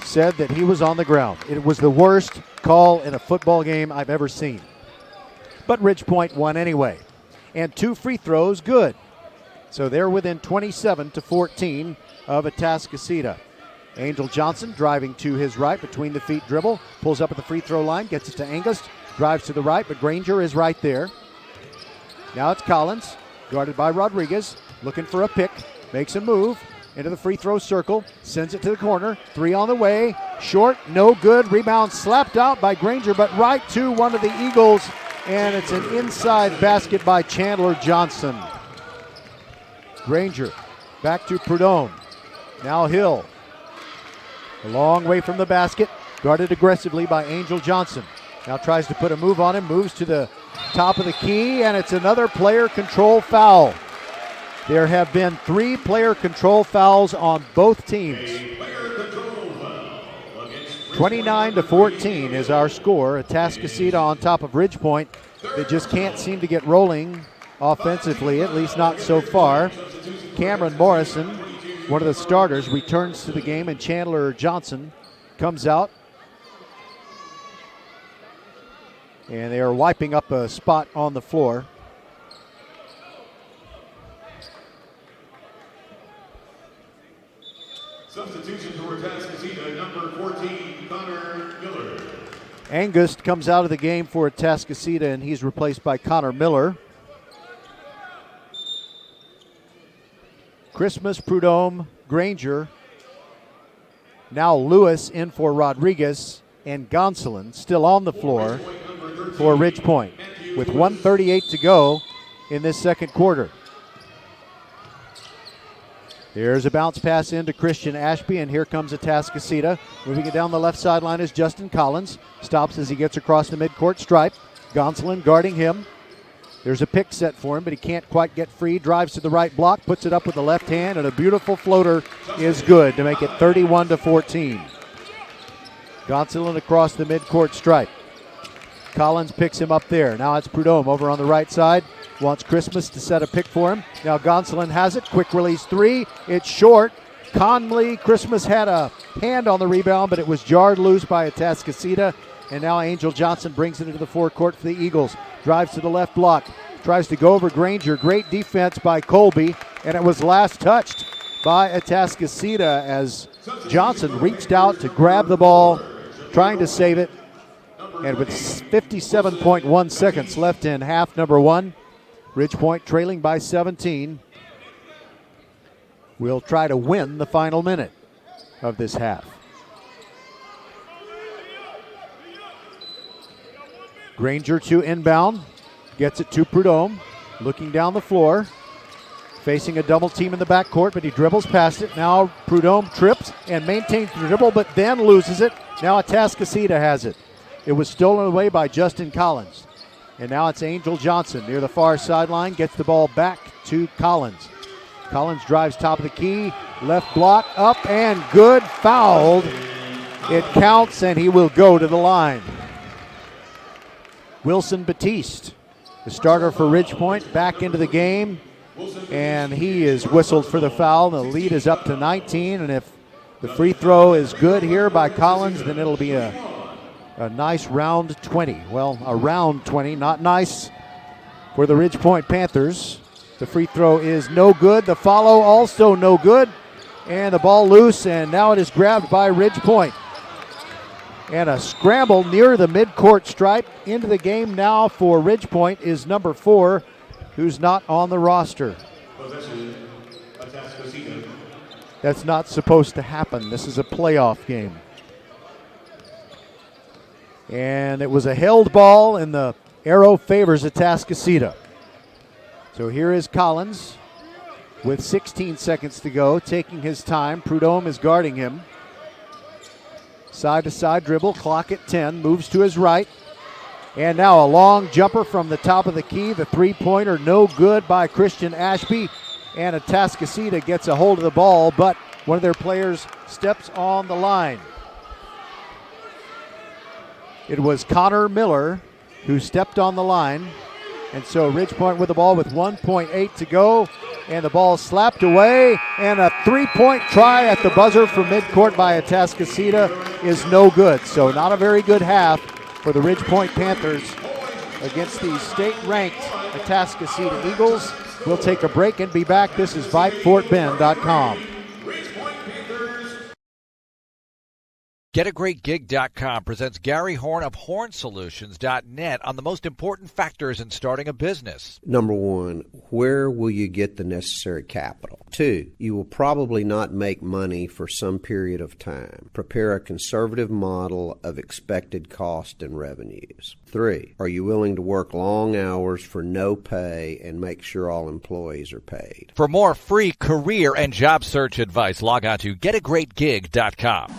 said that he was on the ground. It was the worst call in a football game I've ever seen. But Ridgepoint won anyway. And 2 free throws, good. So they're within 27-14 of Atascocita. Angel Johnson driving to his right, between the feet dribble, pulls up at the free throw line, gets it to Angus, drives to the right, but Granger is right there. Now it's Collins, guarded by Rodriguez, looking for a pick, makes a move into the free throw circle, sends it to the corner, 3 on the way, short, no good, rebound slapped out by Granger, but right to one of the Eagles, and it's an inside basket by Chandler Johnson. Granger back to Prudhomme, now Hill, a long way from the basket, guarded aggressively by Angel Johnson. Now tries to put a move on him, moves to the top of the key, and it's another player control foul. There have been 3 player control fouls on both teams. 29-14 is our score. Atascocita on top of Ridgepoint. They just can't seem to get rolling offensively, at least not so far. Cameron Morrison, one of the starters, returns to the game, and Chandler Johnson comes out. And they are wiping up a spot on the floor. Substitution for Atascocita, number 14, Connor Miller. Angus comes out of the game for Atascocita, and he's replaced by Connor Miller. Christmas, Prudhomme, Granger. Now Lewis in for Rodriguez, and Gonsolin still on the floor for Ridgepoint with 1:38 to go in this second quarter. Here's a bounce pass into Christian Ashby, and here comes Atascocita. Moving it down the left sideline is Justin Collins. Stops as he gets across the midcourt stripe. Gonsolin guarding him. There's a pick set for him, but he can't quite get free. Drives to the right block, puts it up with the left hand, and a beautiful floater is good to make it 31-14. Gonsolin across the midcourt stripe. Collins picks him up there. Now it's Prudhomme over on the right side. Wants Christmas to set a pick for him. Now Gonsolin has it. Quick release 3. It's short. Conley, Christmas had a hand on the rebound, but it was jarred loose by Atascocita. And now Angel Johnson brings it into the forecourt for the Eagles. Drives to the left block. Tries to go over Granger. Great defense by Colby. And it was last touched by Atascocita as Johnson reached out to grab the ball, trying to save it. And with 57.1 seconds left in half number 1, Ridgepoint trailing by 17. Will try to win the final minute of this half. Granger to inbound. Gets it to Prudhomme. Looking down the floor. Facing a double team in the backcourt, but he dribbles past it. Now Prudhomme trips and maintains the dribble, but then loses it. Now Atascocita has it. It was stolen away by Justin Collins. And now it's Angel Johnson near the far sideline. Gets the ball back to Collins. Collins drives top of the key. Left block up and good. Fouled. It counts and he will go to the line. Wilson Batiste, the starter for Ridgepoint, back into the game. And he is whistled for the foul. The lead is up to 19. And if the free throw is good here by Collins, then it'll be a nice round 20. Well, a round 20, not nice for the Ridgepoint Panthers. The free throw is no good. The follow also no good. And the ball loose, and now it is grabbed by Ridgepoint. And a scramble near the midcourt stripe. Into the game now for Ridgepoint is number 4, who's not on the roster. Possession, Atascocita. That's not supposed to happen. This is a playoff game. And it was a held ball, and the arrow favors Atascocita. So here is Collins with 16 seconds to go, taking his time. Prudhomme is guarding him. Side-to-side dribble, clock at 10, moves to his right. And now a long jumper from the top of the key. The three-pointer no good by Christian Ashby. And Atascocita gets a hold of the ball, but one of their players steps on the line. It was Connor Miller who stepped on the line. And so Ridgepoint with the ball with 1.8 to go. And the ball slapped away. And a three-point try at the buzzer from midcourt by Atascocita is no good. So not a very good half for the Ridgepoint Panthers against the state-ranked Atascocita Eagles. We'll take a break and be back. This is VypeFortBend.com. GetAGreatGig.com presents Gary Horn of HornSolutions.net on the most important factors in starting a business. Number one, where will you get the necessary capital? 2, you will probably not make money for some period of time. Prepare a conservative model of expected cost and revenues. 3, are you willing to work long hours for no pay and make sure all employees are paid? For more free career and job search advice, log on to GetAGreatGig.com.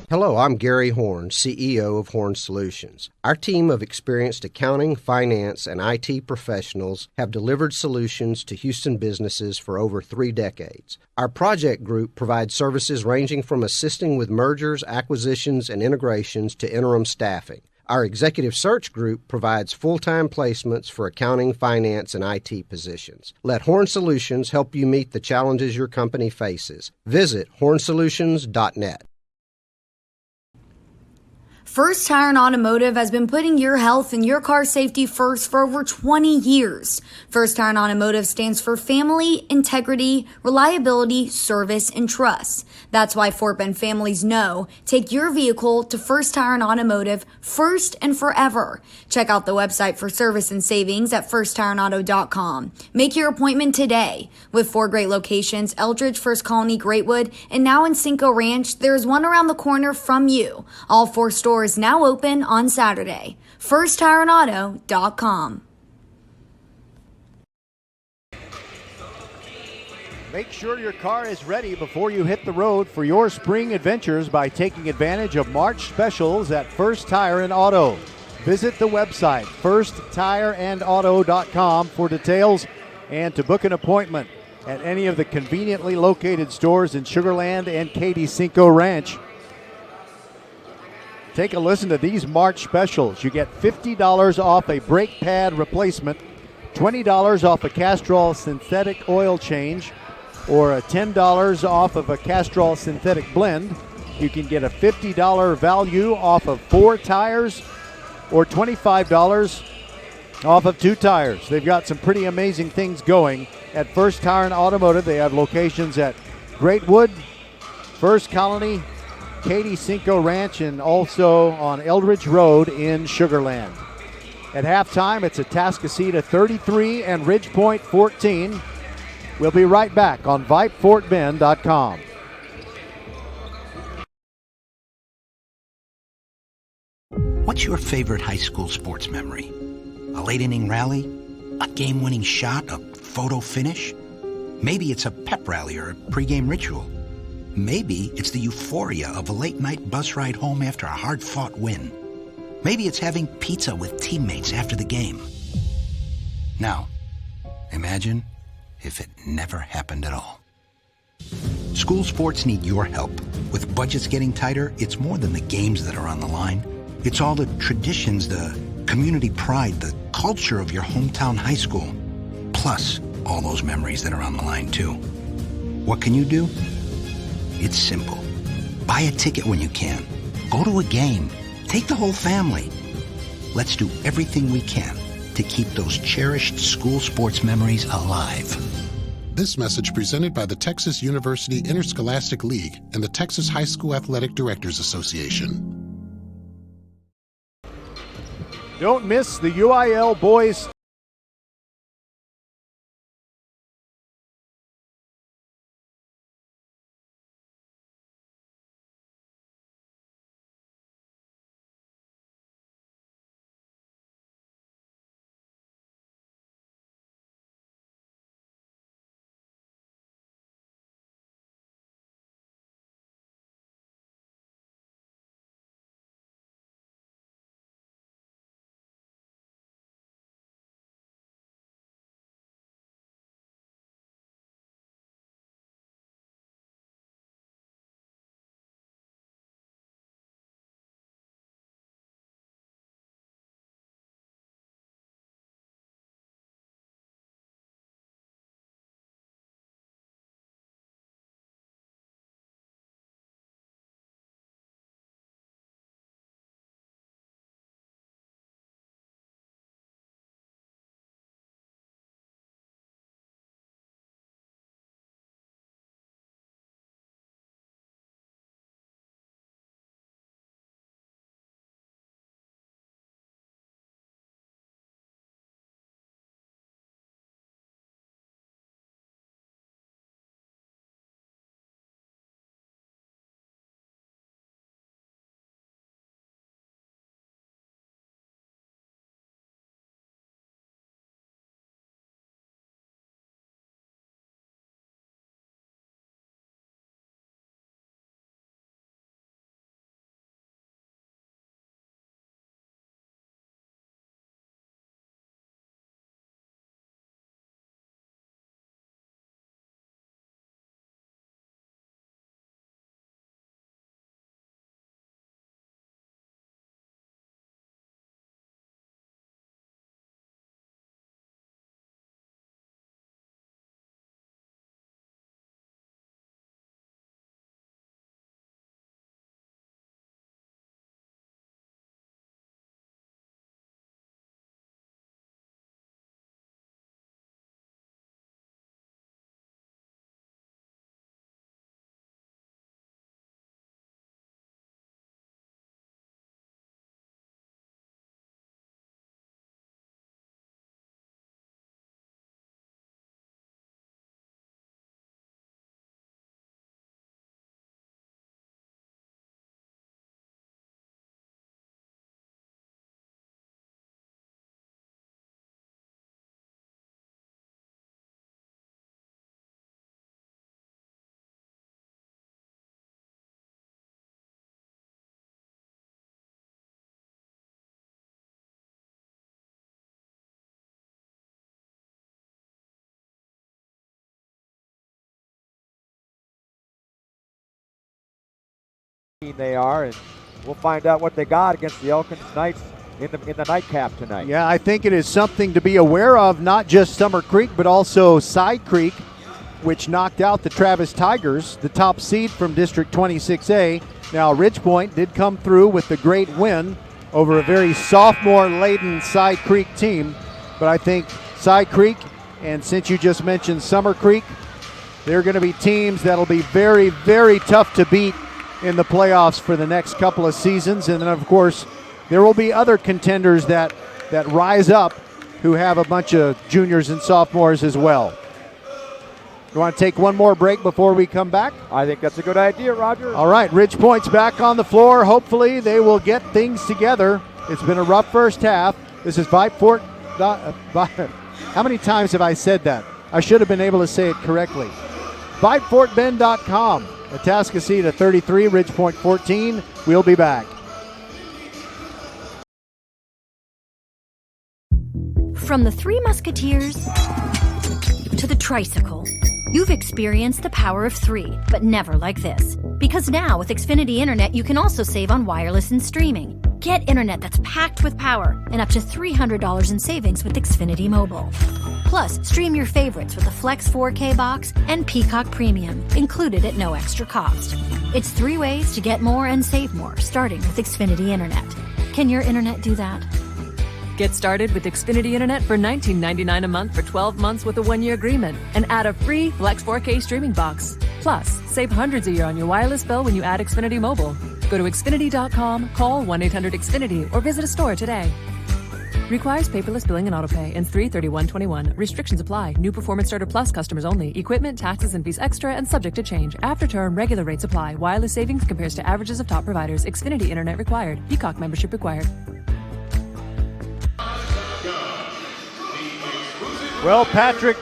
Hello, I'm Gary Horn, CEO of Horn Solutions. Our team of experienced accounting, finance, and IT professionals have delivered solutions to Houston businesses for over 3 decades. Our project group provides services ranging from assisting with mergers, acquisitions, and integrations to interim staffing. Our executive search group provides full-time placements for accounting, finance, and IT positions. Let Horn Solutions help you meet the challenges your company faces. Visit hornsolutions.net. First Tire and Automotive has been putting your health and your car safety first for over 20 years. First Tire and Automotive stands for family, integrity, reliability, service, and trust. That's why Fort Bend families know take your vehicle to First Tire and Automotive first and forever. Check out the website for service and savings at firsttireandauto.com. Make your appointment today. With 4 great locations, Eldridge, First Colony, Greatwood, and now in Cinco Ranch, there's one around the corner from you. All 4 stores now open on Saturday. FirstTireandAuto.com. Make sure your car is ready before you hit the road for your spring adventures by taking advantage of March specials at First Tire and Auto. Visit the website FirstTireandAuto.com for details and to book an appointment at any of the conveniently located stores in Sugar Land and Katy Cinco Ranch. Take a listen to these March specials. You get $50 off a brake pad replacement, $20 off a Castrol synthetic oil change, or $10 off of a Castrol synthetic blend. You can get a $50 value off of 4 tires or $25 off of 2 tires. They've got some pretty amazing things going at First Tire and Automotive. They have locations at Greatwood, First Colony, Katy Cinco Ranch, and also on Eldridge Road in Sugar Land. At halftime, it's Atascocita 33 and Ridgepoint 14. We'll be right back on VypeFortBend.com. What's your favorite high school sports memory? A late inning rally? A game-winning shot? A photo finish? Maybe it's a pep rally or a pregame ritual. Maybe it's the euphoria of a late-night bus ride home after a hard-fought win. Maybe it's having pizza with teammates after the game. Now, imagine if it never happened at all. School sports need your help. With budgets getting tighter, it's more than the games that are on the line. It's all the traditions, the community pride, the culture of your hometown high school. Plus, all those memories that are on the line, too. What can you do? It's simple. Buy a ticket when you can. Go to a game. Take the whole family. Let's do everything we can to keep those cherished school sports memories alive. This message presented by the Texas University Interscholastic League and the Texas High School Athletic Directors Association. Don't miss the UIL boys They are, and we'll find out what they got against the Elkins Knights in the nightcap tonight. Yeah, I think it is something to be aware of, not just Summer Creek, but also Side Creek, which knocked out the Travis Tigers, the top seed from District 26A. Now, Ridge Point did come through with the great win over a very sophomore-laden Side Creek team, but I think Side Creek, and since you just mentioned Summer Creek, they're going to be teams that'll be very, very tough to beat in the playoffs for the next couple of seasons. And then, of course, there will be other contenders that rise up who have a bunch of juniors and sophomores as well. You want to take one more break before we come back? I think that's a good idea, Roger. All right, Ridge Point's back on the floor. Hopefully they will get things together. It's been a rough first half. This is Vype Fort. How many times have I said that? I should have been able to say it correctly. VypeFortBend.com. Atascocita 33, Ridge Point 14. We'll be back. From the Three Musketeers to the tricycle, you've experienced the power of three, but never like this. Because now with Xfinity Internet, you can also save on wireless and streaming. Get internet that's packed with power and up to $300 in savings with Xfinity Mobile. Plus, stream your favorites with the Flex 4K box and Peacock Premium, included at no extra cost. It's 3 ways to get more and save more, starting with Xfinity Internet. Can your internet do that? Get started with Xfinity Internet for $19.99 a month for 12 months with a 1-year agreement and add a free Flex 4K streaming box. Plus, save hundreds a year on your wireless bill when you add Xfinity Mobile. Go to Xfinity.com, call 1-800-XFINITY, or visit a store today. Requires paperless billing and autopay. Ends 3/31/21. Restrictions apply. New Performance Starter Plus customers only. Equipment, taxes, and fees extra and subject to change. After term, regular rates apply. Wireless savings compares to averages of top providers. Xfinity Internet required. Peacock membership required. Well, Patrick,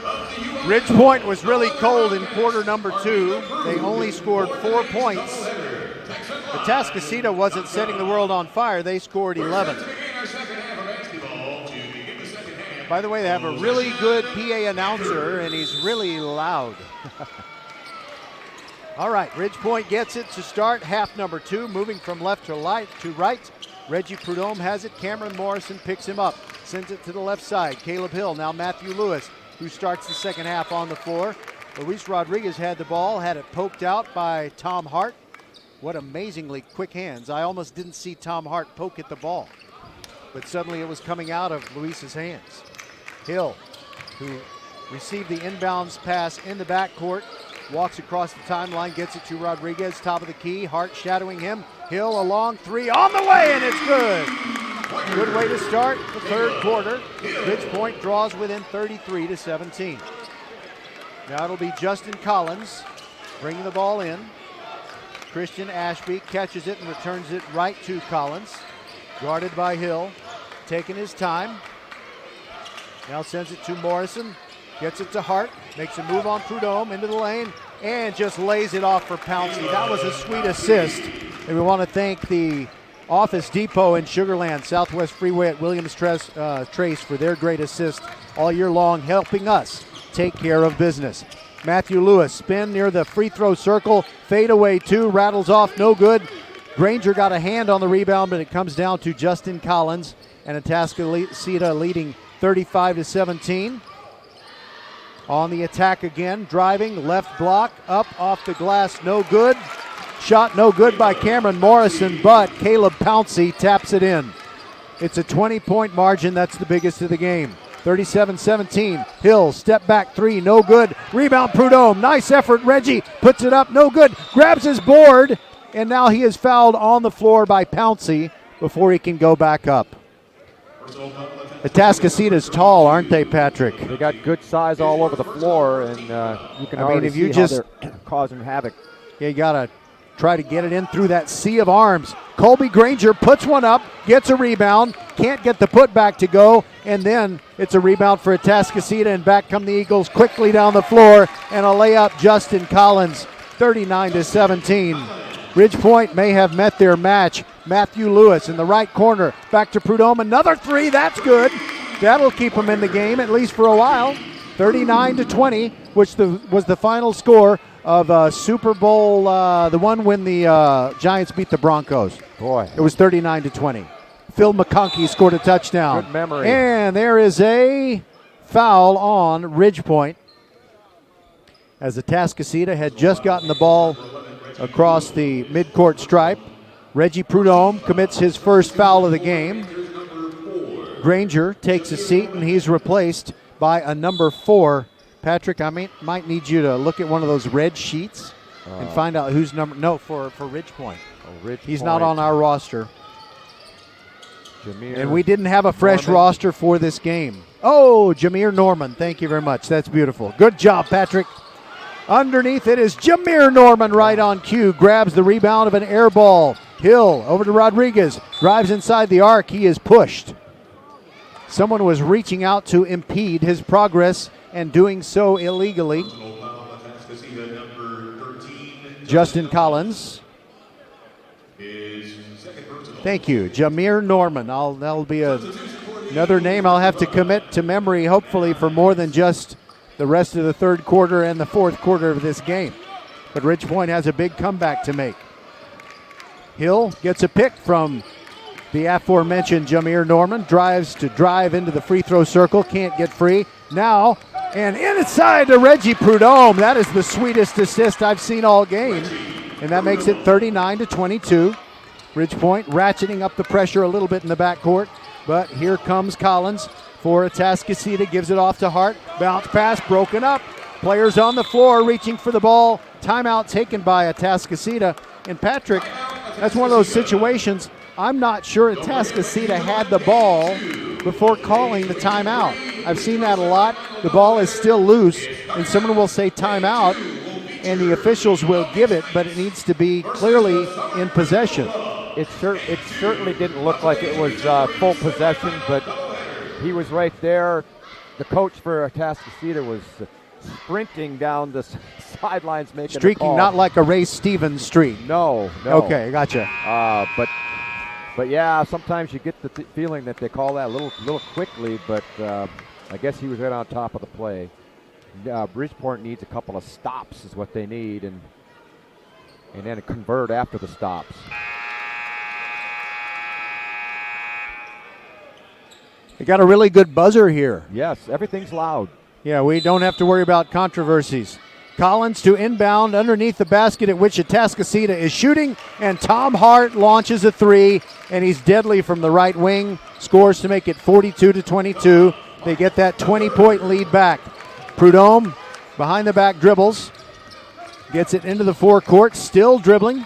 Ridge Point was really cold in quarter number 2. They only scored 4 points. Atascocita wasn't setting the world on fire. They scored 11. By the way, they have a really good PA announcer, and he's really loud. All right, Ridge Point gets it to start half number 2, moving from left to right. Reggie Prudhomme has it. Cameron Morrison picks him up, sends it to the left side. Caleb Hill, now Matthew Lewis, who starts the second half on the floor. Luis Rodriguez had the ball, had it poked out by Tom Hart. What amazingly quick hands. I almost didn't see Tom Hart poke at the ball, but suddenly it was coming out of Luis's hands. Hill, who received the inbounds pass in the backcourt, walks across the timeline, gets it to Rodriguez, top of the key. Hart shadowing him. Hill, a long three on the way, and it's good. Good way to start the third quarter. Ridge Point draws within 33-17. Now it'll be Justin Collins bringing the ball in. Christian Ashby catches it and returns it right to Collins. Guarded by Hill, taking his time. Now sends it to Morrison. Gets it to Hart, makes a move on Prudhomme into the lane, and just lays it off for Pouncey. That was a sweet assist. And we want to thank the Office Depot in Sugar Land, Southwest Freeway at Williams Trace for their great assist all year long, helping us take care of business. Matthew Lewis, spin near the free throw circle, fade away 2, rattles off, no good. Granger got a hand on the rebound, but it comes down to Justin Collins, and Atascocita leading 35-17. On the attack again, driving, left block, up off the glass, no good. Shot no good by Cameron Morrison, but Caleb Pouncey taps it in. It's a 20-point margin. That's the biggest of the game. 37-17. Hill, step back 3, no good. Rebound Prudhomme, nice effort. Reggie puts it up, no good. Grabs his board, and now he is fouled on the floor by Pouncey before he can go back up. Atascocita's tall, aren't they, Patrick? They got good size all over the floor, and you can already see how they're causing havoc. Yeah, you got to try to get it in through that sea of arms. Colby Granger puts one up, gets a rebound, can't get the putback to go, and then it's a rebound for Atascocita, and back come the Eagles quickly down the floor, and a layup, Justin Collins, 39-17. Ridge Point may have met their match. Matthew Lewis in the right corner, back to Prudhomme, another 3, that's good. That'll keep them in the game, at least for a while. 39-20, which was the final score. of Super Bowl, the one when the Giants beat the Broncos. Boy. It was 39-20. Phil McConkey scored a touchdown. Good memory. And there is a foul on Ridgepoint, as Atascocita had just gotten the ball across the midcourt stripe. Reggie Prudhomme commits his first foul of the game. Granger takes a seat, and he's replaced by a number 4. Patrick, I might need you to look at one of those red sheets and find out who's number. No, for Ridgepoint. He's not on our roster. Jameer and we didn't have a fresh roster for this game. Oh, Jameer Norman. Thank you very much. That's beautiful. Good job, Patrick. Underneath it is Jameer Norman right on cue. Grabs the rebound of an air ball. Hill over to Rodriguez. Drives inside the arc. He is pushed. Someone was reaching out to impede his progress and doing so illegally. Justin Collins. Thank you. Jameer Norman. That'll be another name I'll have to commit to memory, hopefully, for more than just the rest of the third quarter and the fourth quarter of this game. But Ridgepoint has a big comeback to make. Hill gets a pick from the aforementioned Jameer Norman. Drives to drive into the free throw circle. Can't get free. Now, and inside to Reggie Prudhomme. That is the sweetest assist I've seen all game. And that makes it 39-22. Ridgepoint ratcheting up the pressure a little bit in the backcourt. But here comes Collins for Atascocita. Gives it off to Hart. Bounce pass broken up. Players on the floor reaching for the ball. Timeout taken by Atascocita. And Patrick, that's one of those situations. I'm not sure Atascocita had the ball before calling the timeout. I've seen that a lot. The ball is still loose, and someone will say timeout, and the officials will give it, but it needs to be clearly in possession. It certainly didn't look like it was full possession, but he was right there. The coach for Atascocita was sprinting down the sidelines making Streaking, a call. not like a Ray Stevens streak. No. Okay, gotcha. But yeah, sometimes you get the feeling that they call that a little quickly, but I guess he was right on top of the play. Bridgeport needs a couple of stops is what they need, and then convert after the stops. They got a really good buzzer here. Yes, everything's loud. Yeah, we don't have to worry about controversies. Collins to inbound underneath the basket at which Atascocita is shooting, and Tom Hart launches a three, and he's deadly from the right wing. Scores to make it 42-22. They get that 20-point lead back. Prudhomme behind the back dribbles. Gets it into the forecourt, still dribbling.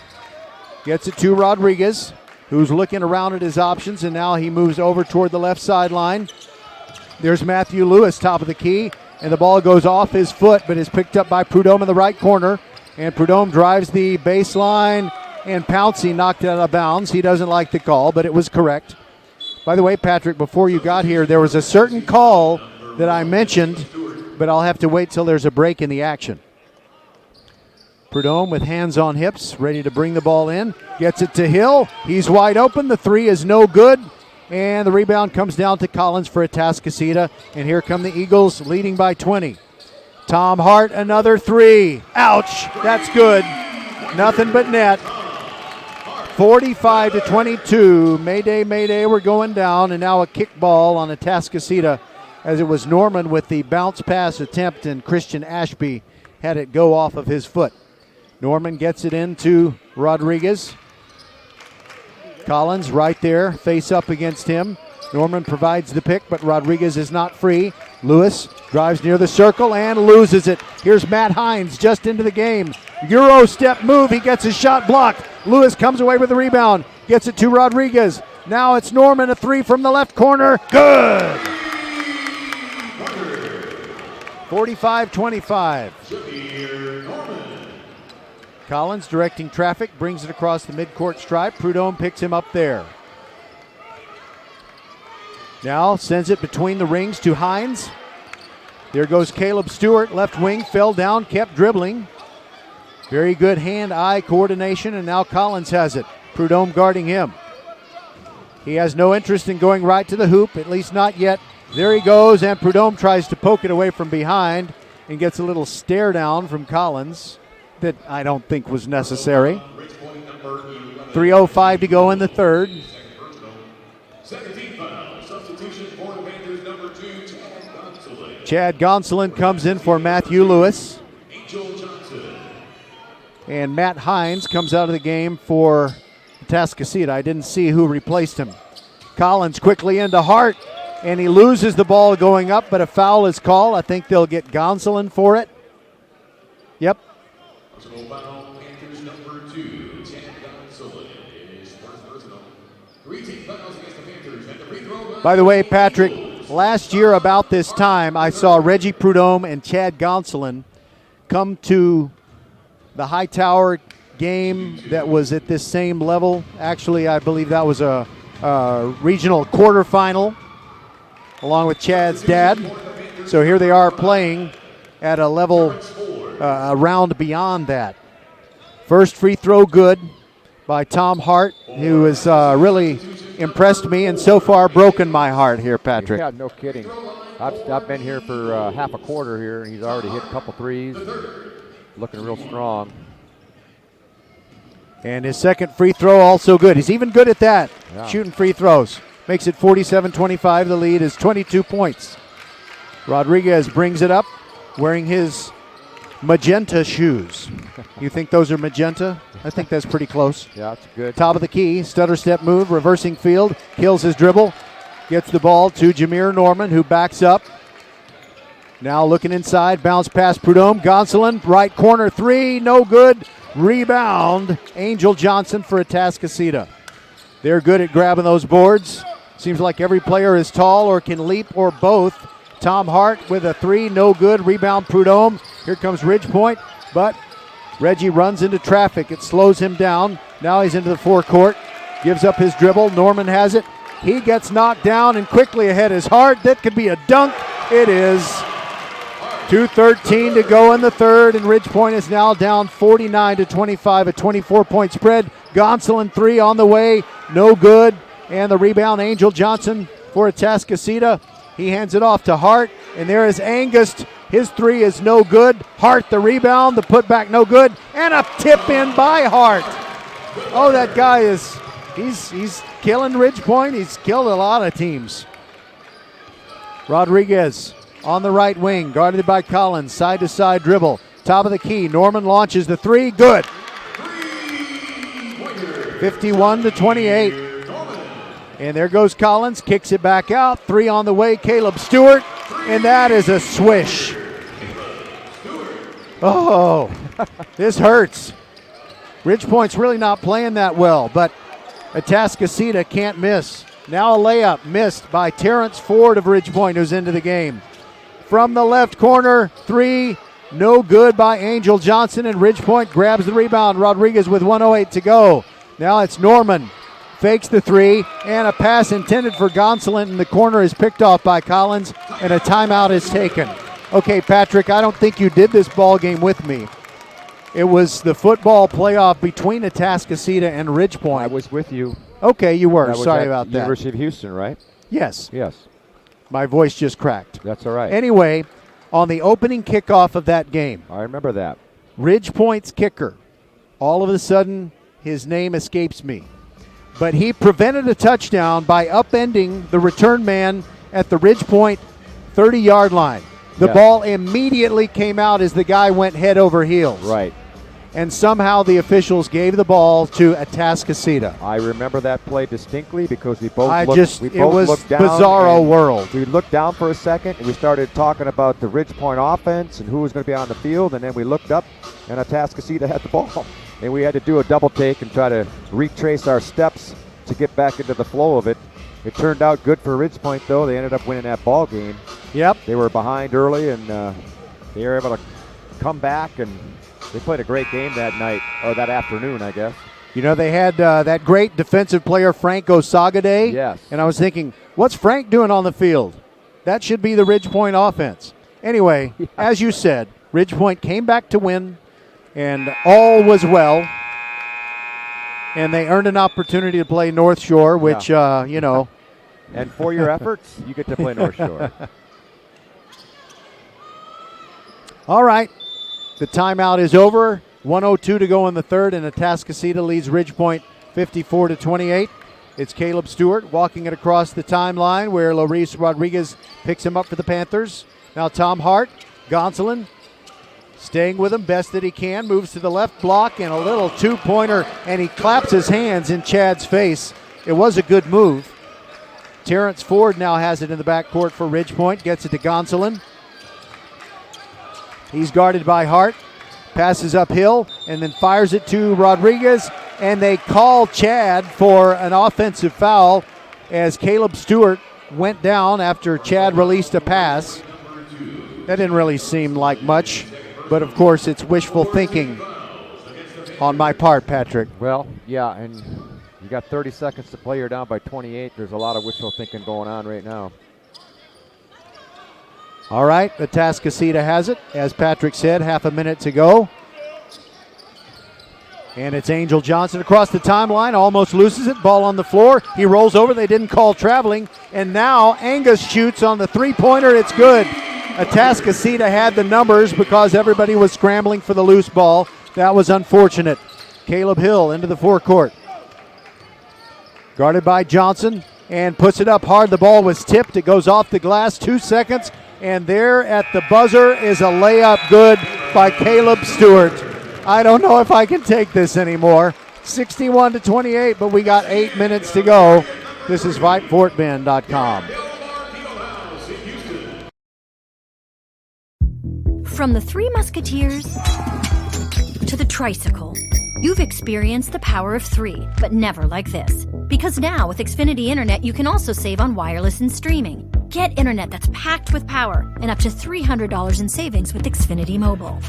Gets it to Rodriguez, who's looking around at his options, and now he moves over toward the left sideline. There's Matthew Lewis, top of the key, and the ball goes off his foot, but is picked up by Prudhomme in the right corner. And Prudhomme drives the baseline, and Pouncey knocked it out of bounds. He doesn't like the call, but it was correct. By the way, Patrick, before you got here, there was a certain call that I mentioned, but I'll have to wait till there's a break in the action. Prudhomme with hands on hips, ready to bring the ball in. Gets it to Hill. He's wide open. The three is no good. And the rebound comes down to Collins for Atascocita. And here come the Eagles leading by 20. Tom Hart, another three. Ouch. That's good. Nothing but net. 45-22. Mayday, mayday, we're going down. And now a kickball on Atascocita, as it was Norman with the bounce pass attempt, and Christian Ashby had it go off of his foot. Norman gets it into Rodriguez. Collins right there, face up against him. Norman provides the pick, but Rodriguez is not free. Lewis drives near the circle and loses it. Here's Matt Hines just into the game. Euro step move, he gets his shot blocked. Lewis comes away with the rebound, gets it to Rodriguez. Now it's Norman, a three from the left corner. Good! 45-25. Collins directing traffic, brings it across the midcourt stripe. Prudhomme picks him up there. Now sends it between the rings to Hines. There goes Caleb Stewart, left wing, fell down, kept dribbling. Very good hand-eye coordination, and now Collins has it. Prudhomme guarding him. He has no interest in going right to the hoop, at least not yet. There he goes, and Prudhomme tries to poke it away from behind and gets a little stare down from Collins. that I don't think was necessary. 3:05 to go in the third. Second team foul. Substitution for the Panthers, number 2, Chad Gonsolin comes in for Matthew Lewis. And Matt Hines comes out of the game for Atascocita. I didn't see who replaced him. Collins quickly into Hart, and he loses the ball going up, but a foul is called. I think they'll get Gonsolin for it. Yep. Personal foul, Panthers number 2, Chad Gonsolin is first personal. 3 team fouls against the Panthers at the free throw line. By the way, Patrick, last year about this time, I saw Reggie Prudhomme and Chad Gonsolin come to the Hightower game that was at this same level. Actually, I believe that was a regional quarterfinal along with Chad's dad. So here they are playing at a level a round beyond that. First free throw good by Tom Hart, who has really impressed me and so far broken my heart here, Patrick. Yeah, no kidding. I've been here for half a quarter here, and he's already hit a couple threes. Looking real strong. And his second free throw also good. He's even good at that, shooting free throws. Makes it 47-25. The lead is 22 points. Rodriguez brings it up wearing his magenta shoes. You think those are magenta? I think that's pretty close. Yeah, it's good. Top of the key, stutter step move, reversing field, kills his dribble, gets the ball to Jameer Norman, who backs up. Now looking inside, bounce past Prudhomme. Gonsolin, right corner three, no good. Rebound, Angel Johnson for Atascocita. They're good at grabbing those boards. Seems like every player is tall or can leap or both. Tom Hart with a three, no good. Rebound, Prudhomme. Here comes Ridgepoint, but Reggie runs into traffic. It slows him down. Now he's into the forecourt. Gives up his dribble. Norman has it. He gets knocked down and quickly ahead is Hart. That could be a dunk. It is. 2:13 to go in the third, and Ridgepoint is now down 49-25, a 24-point spread. Gonsolin three on the way, no good. And the rebound, Angel Johnson for Atascocita. He hands it off to Hart, and there is Angus. His three is no good. Hart the rebound, the putback no good, and a tip in by Hart. Oh, that guy he's killing Ridgepoint. He's killed a lot of teams. Rodriguez on the right wing, guarded by Collins, side-to-side dribble. Top of the key, Norman launches the three, good. 51-28. And there goes Collins, kicks it back out. Three on the way, Caleb Stewart, and that is a swish. Oh, this hurts. Ridgepoint's really not playing that well, but Atascocita can't miss. Now a layup missed by Terrence Ford of Ridgepoint, who's into the game. From the left corner, three, no good by Angel Johnson, and Ridgepoint grabs the rebound. Rodriguez with 1:08 to go. Now it's Norman, fakes the three, and a pass intended for Gonsolin in the corner is picked off by Collins, and a timeout is taken. Okay, Patrick, I don't think you did this ball game with me. It was the football playoff between Atascocita and Ridgepoint. I was with you. Okay, you were. That was Sorry about that. University of Houston, right? Yes. Yes. My voice just cracked. That's all right. Anyway, on the opening kickoff of that game, I remember that. Ridgepoint's kicker, all of a sudden, his name escapes me. But he prevented a touchdown by upending the return man at the Ridgepoint 30-yard line. The ball immediately came out as the guy went head over heels. Right. And somehow the officials gave the ball to Atascocita. I remember that play distinctly because we both it looked was down. Bizarro world. We looked down for a second, and we started talking about the Ridgepoint offense and who was going to be on the field, and then we looked up, and Atascocita had the ball. And we had to do a double take and try to retrace our steps to get back into the flow of it. It turned out good for Ridgepoint, though. They ended up winning that ball game. Yep. They were behind early, and they were able to come back, and they played a great game that night, or that afternoon, I guess. You know, they had that great defensive player, Frank Osagade. Yes. And I was thinking, what's Frank doing on the field? That should be the Ridgepoint offense. Anyway, as you said, Ridgepoint came back to win, and all was well. And they earned an opportunity to play North Shore, which, you know. And for your efforts, you get to play North Shore. All right. The timeout is over. 1:02 to go in the third, and Atascocita leads Ridgepoint 54-28. It's Caleb Stewart walking it across the timeline where Laurice Rodriguez picks him up for the Panthers. Now Tom Hart, Gonsolin staying with him best that he can, moves to the left block and a little two-pointer, and he claps his hands in Chad's face. It was a good move. Terrence Ford now has it in the backcourt for Ridgepoint, gets it to Gonsolin. He's guarded by Hart, passes uphill, and then fires it to Rodriguez, and they call Chad for an offensive foul as Caleb Stewart went down after Chad released a pass. That didn't really seem like much, but of course it's wishful thinking on my part, Patrick. Well, yeah, and you got 30 seconds to play. You're down by 28. There's a lot of wishful thinking going on right now. All right, Atascocita has it. As Patrick said, half a minute to go. And it's Angel Johnson across the timeline, almost loses it. Ball on the floor. He rolls over. They didn't call traveling. And now Angus shoots on the three-pointer. It's good. Atascocita had the numbers because everybody was scrambling for the loose ball. That was unfortunate. Caleb Hill into the forecourt. Guarded by Johnson and puts it up hard. The ball was tipped. It goes off the glass. 2 seconds. And there at the buzzer is a layup good by Caleb Stewart. I don't know if I can take this anymore. 61-28, but we got 8 minutes to go. This is VypeFortBend.com. From the Three Musketeers to the tricycle, you've experienced the power of three, but never like this. Because now with Xfinity Internet, you can also save on wireless and streaming. Get internet that's packed with power and up to $300 in savings with Xfinity Mobile.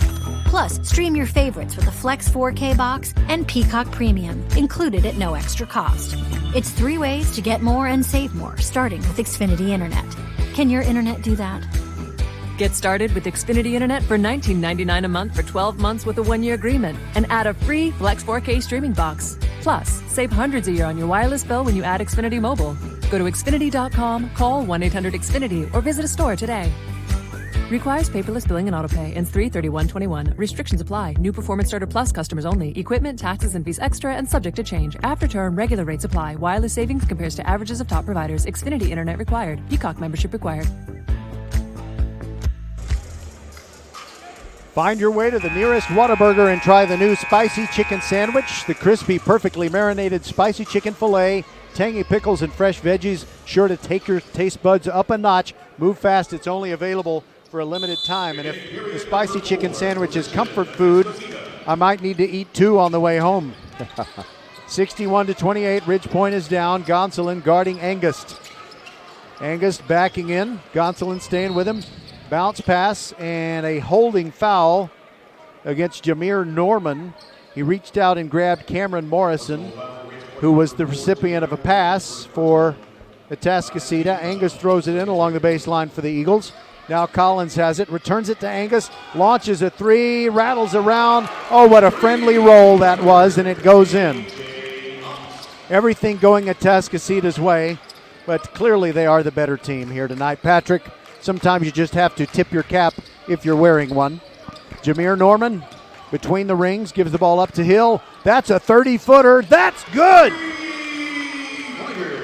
Plus, stream your favorites with a Flex 4K box and Peacock Premium, included at no extra cost. It's 3 ways to get more and save more, starting with Xfinity Internet. Can your internet do that? Get started with Xfinity Internet for $19.99 a month for 12 months with a 1-year agreement and add a free Flex 4K streaming box. Plus, save hundreds a year on your wireless bill when you add Xfinity Mobile. Go to Xfinity.com, call 1-800-XFINITY, or visit a store today. Requires paperless billing and autopay. Ends 3/31/21. Restrictions apply. New Performance Starter Plus customers only. Equipment, taxes, and fees extra and subject to change. After term, regular rates apply. Wireless savings compares to averages of top providers. Xfinity Internet required. Peacock membership required. Find your way to the nearest Whataburger and try the new spicy chicken sandwich. The crispy, perfectly marinated spicy chicken filet, tangy pickles, and fresh veggies, sure to take your taste buds up a notch. Move fast, it's only available for a limited time. And if the spicy chicken sandwich is comfort food, I might need to eat 2 on the way home. 61-28, Ridgepoint is down. Gonsolin guarding Angust. Angust backing in, Gonsolin staying with him. Bounce pass and a holding foul against Jameer Norman. He reached out and grabbed Cameron Morrison, who was the recipient of a pass for Atascocita. Angus throws it in along the baseline for the Eagles. Now Collins has it, returns it to Angus, launches a 3, rattles around. Oh, what a friendly roll that was, and it goes in. Everything going Atascocita's way, but clearly they are the better team here tonight. Patrick, sometimes you just have to tip your cap if you're wearing one. Jameer Norman between the rings gives the ball up to Hill. That's a 30-footer. That's good.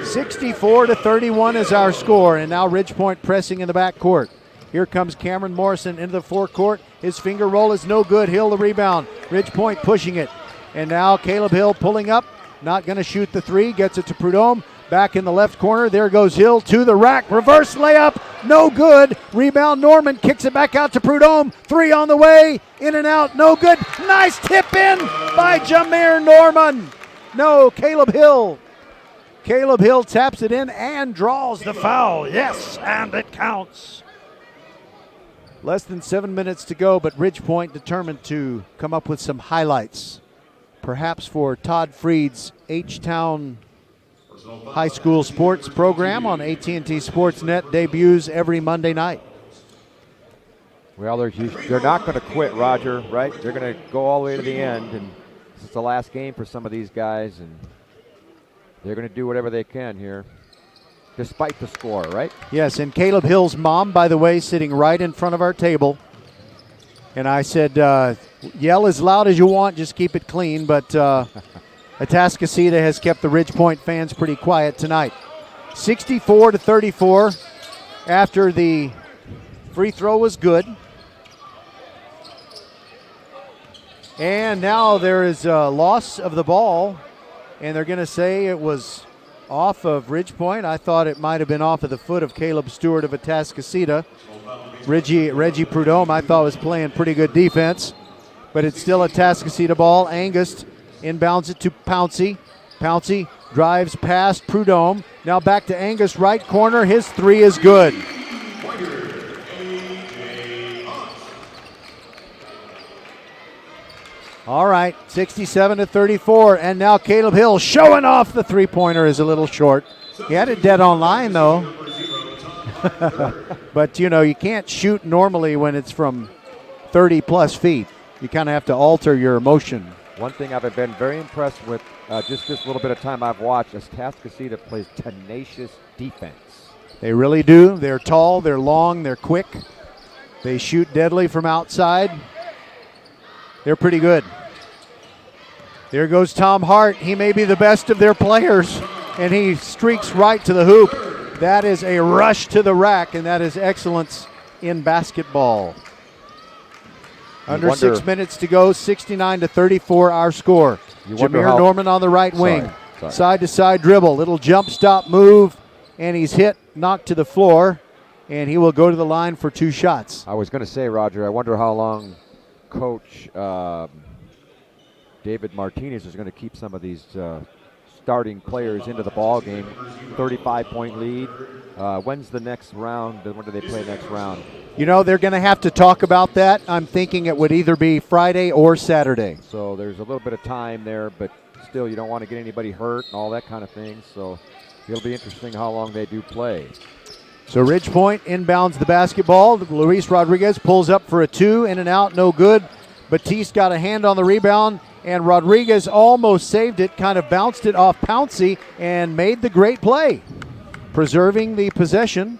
64-31 is our score, and now Ridgepoint pressing in the backcourt. Here comes Cameron Morrison into the forecourt. His finger roll is no good. Hill the rebound. Ridgepoint pushing it. And now Caleb Hill pulling up. Not going to shoot the 3. Gets it to Prudhomme. Back in the left corner. There goes Hill to the rack. Reverse layup. No good. Rebound Norman. Kicks it back out to Prudhomme. 3 on the way. In and out. No good. Nice tip in by Jameer Norman. No, Caleb Hill. Caleb Hill taps it in and draws the foul. Yes, and it counts. Less than 7 minutes to go, but Ridgepoint determined to come up with some highlights. Perhaps for Todd Freed's H-Town High School Sports program on AT&T Sportsnet debuts every Monday night. Well, they're not going to quit, Roger, right? They're going to go all the way to the end, and this is the last game for some of these guys, and they're going to do whatever they can here, despite the score, right? Yes, and Caleb Hill's mom, by the way, sitting right in front of our table. And I said, Yell as loud as you want, just keep it clean. But Atascocita has kept the Ridge Point fans pretty quiet tonight. 64-34 after the free throw was good. And now there is a loss of the ball, and they're going to say it was off of Ridge Point. I thought it might have been off of the foot of Caleb Stewart of Atascocita. Reggie Prudhomme, I thought, was playing pretty good defense, but it's still a Atascocita ball. Angus inbounds it to Pouncey. Pouncey drives past Prudhomme. Now back to Angus, right corner. His three is good. All right, 67-34, and now Caleb Hill showing off the three-pointer is a little short. He had it dead on line, though. But, you know, you can't shoot normally when it's from 30-plus feet. You kind of have to alter your motion. One thing I've been very impressed with, just this little bit of time I've watched, is Atascocita plays tenacious defense. They really do. They're tall, they're long, they're quick. They shoot deadly from outside. They're pretty good. There goes Tom Hart. He may be the best of their players, and he streaks right to the hoop. That is a rush to the rack, and that is excellence in basketball. Under 6 minutes to go, 69-34 our score. Jameer Norman on the right wing. Side-to-side dribble, little jump stop move, and he's hit, knocked to the floor, and he will go to the line for 2 shots. I was going to say, Roger, I wonder how long Coach David Martinez is going to keep some of these starting players into the ball game. 35-point lead. When's the next round? When do they play next round? You know, they're going to have to talk about that. I'm thinking it would either be Friday or Saturday. So there's a little bit of time there, but still you don't want to get anybody hurt and all that kind of thing. So it'll be interesting how long they do play. So Ridge Point inbounds the basketball. Luis Rodriguez pulls up for a 2, in and out, no good. Batiste got a hand on the rebound, and Rodriguez almost saved it, kind of bounced it off Pouncey and made the great play, preserving the possession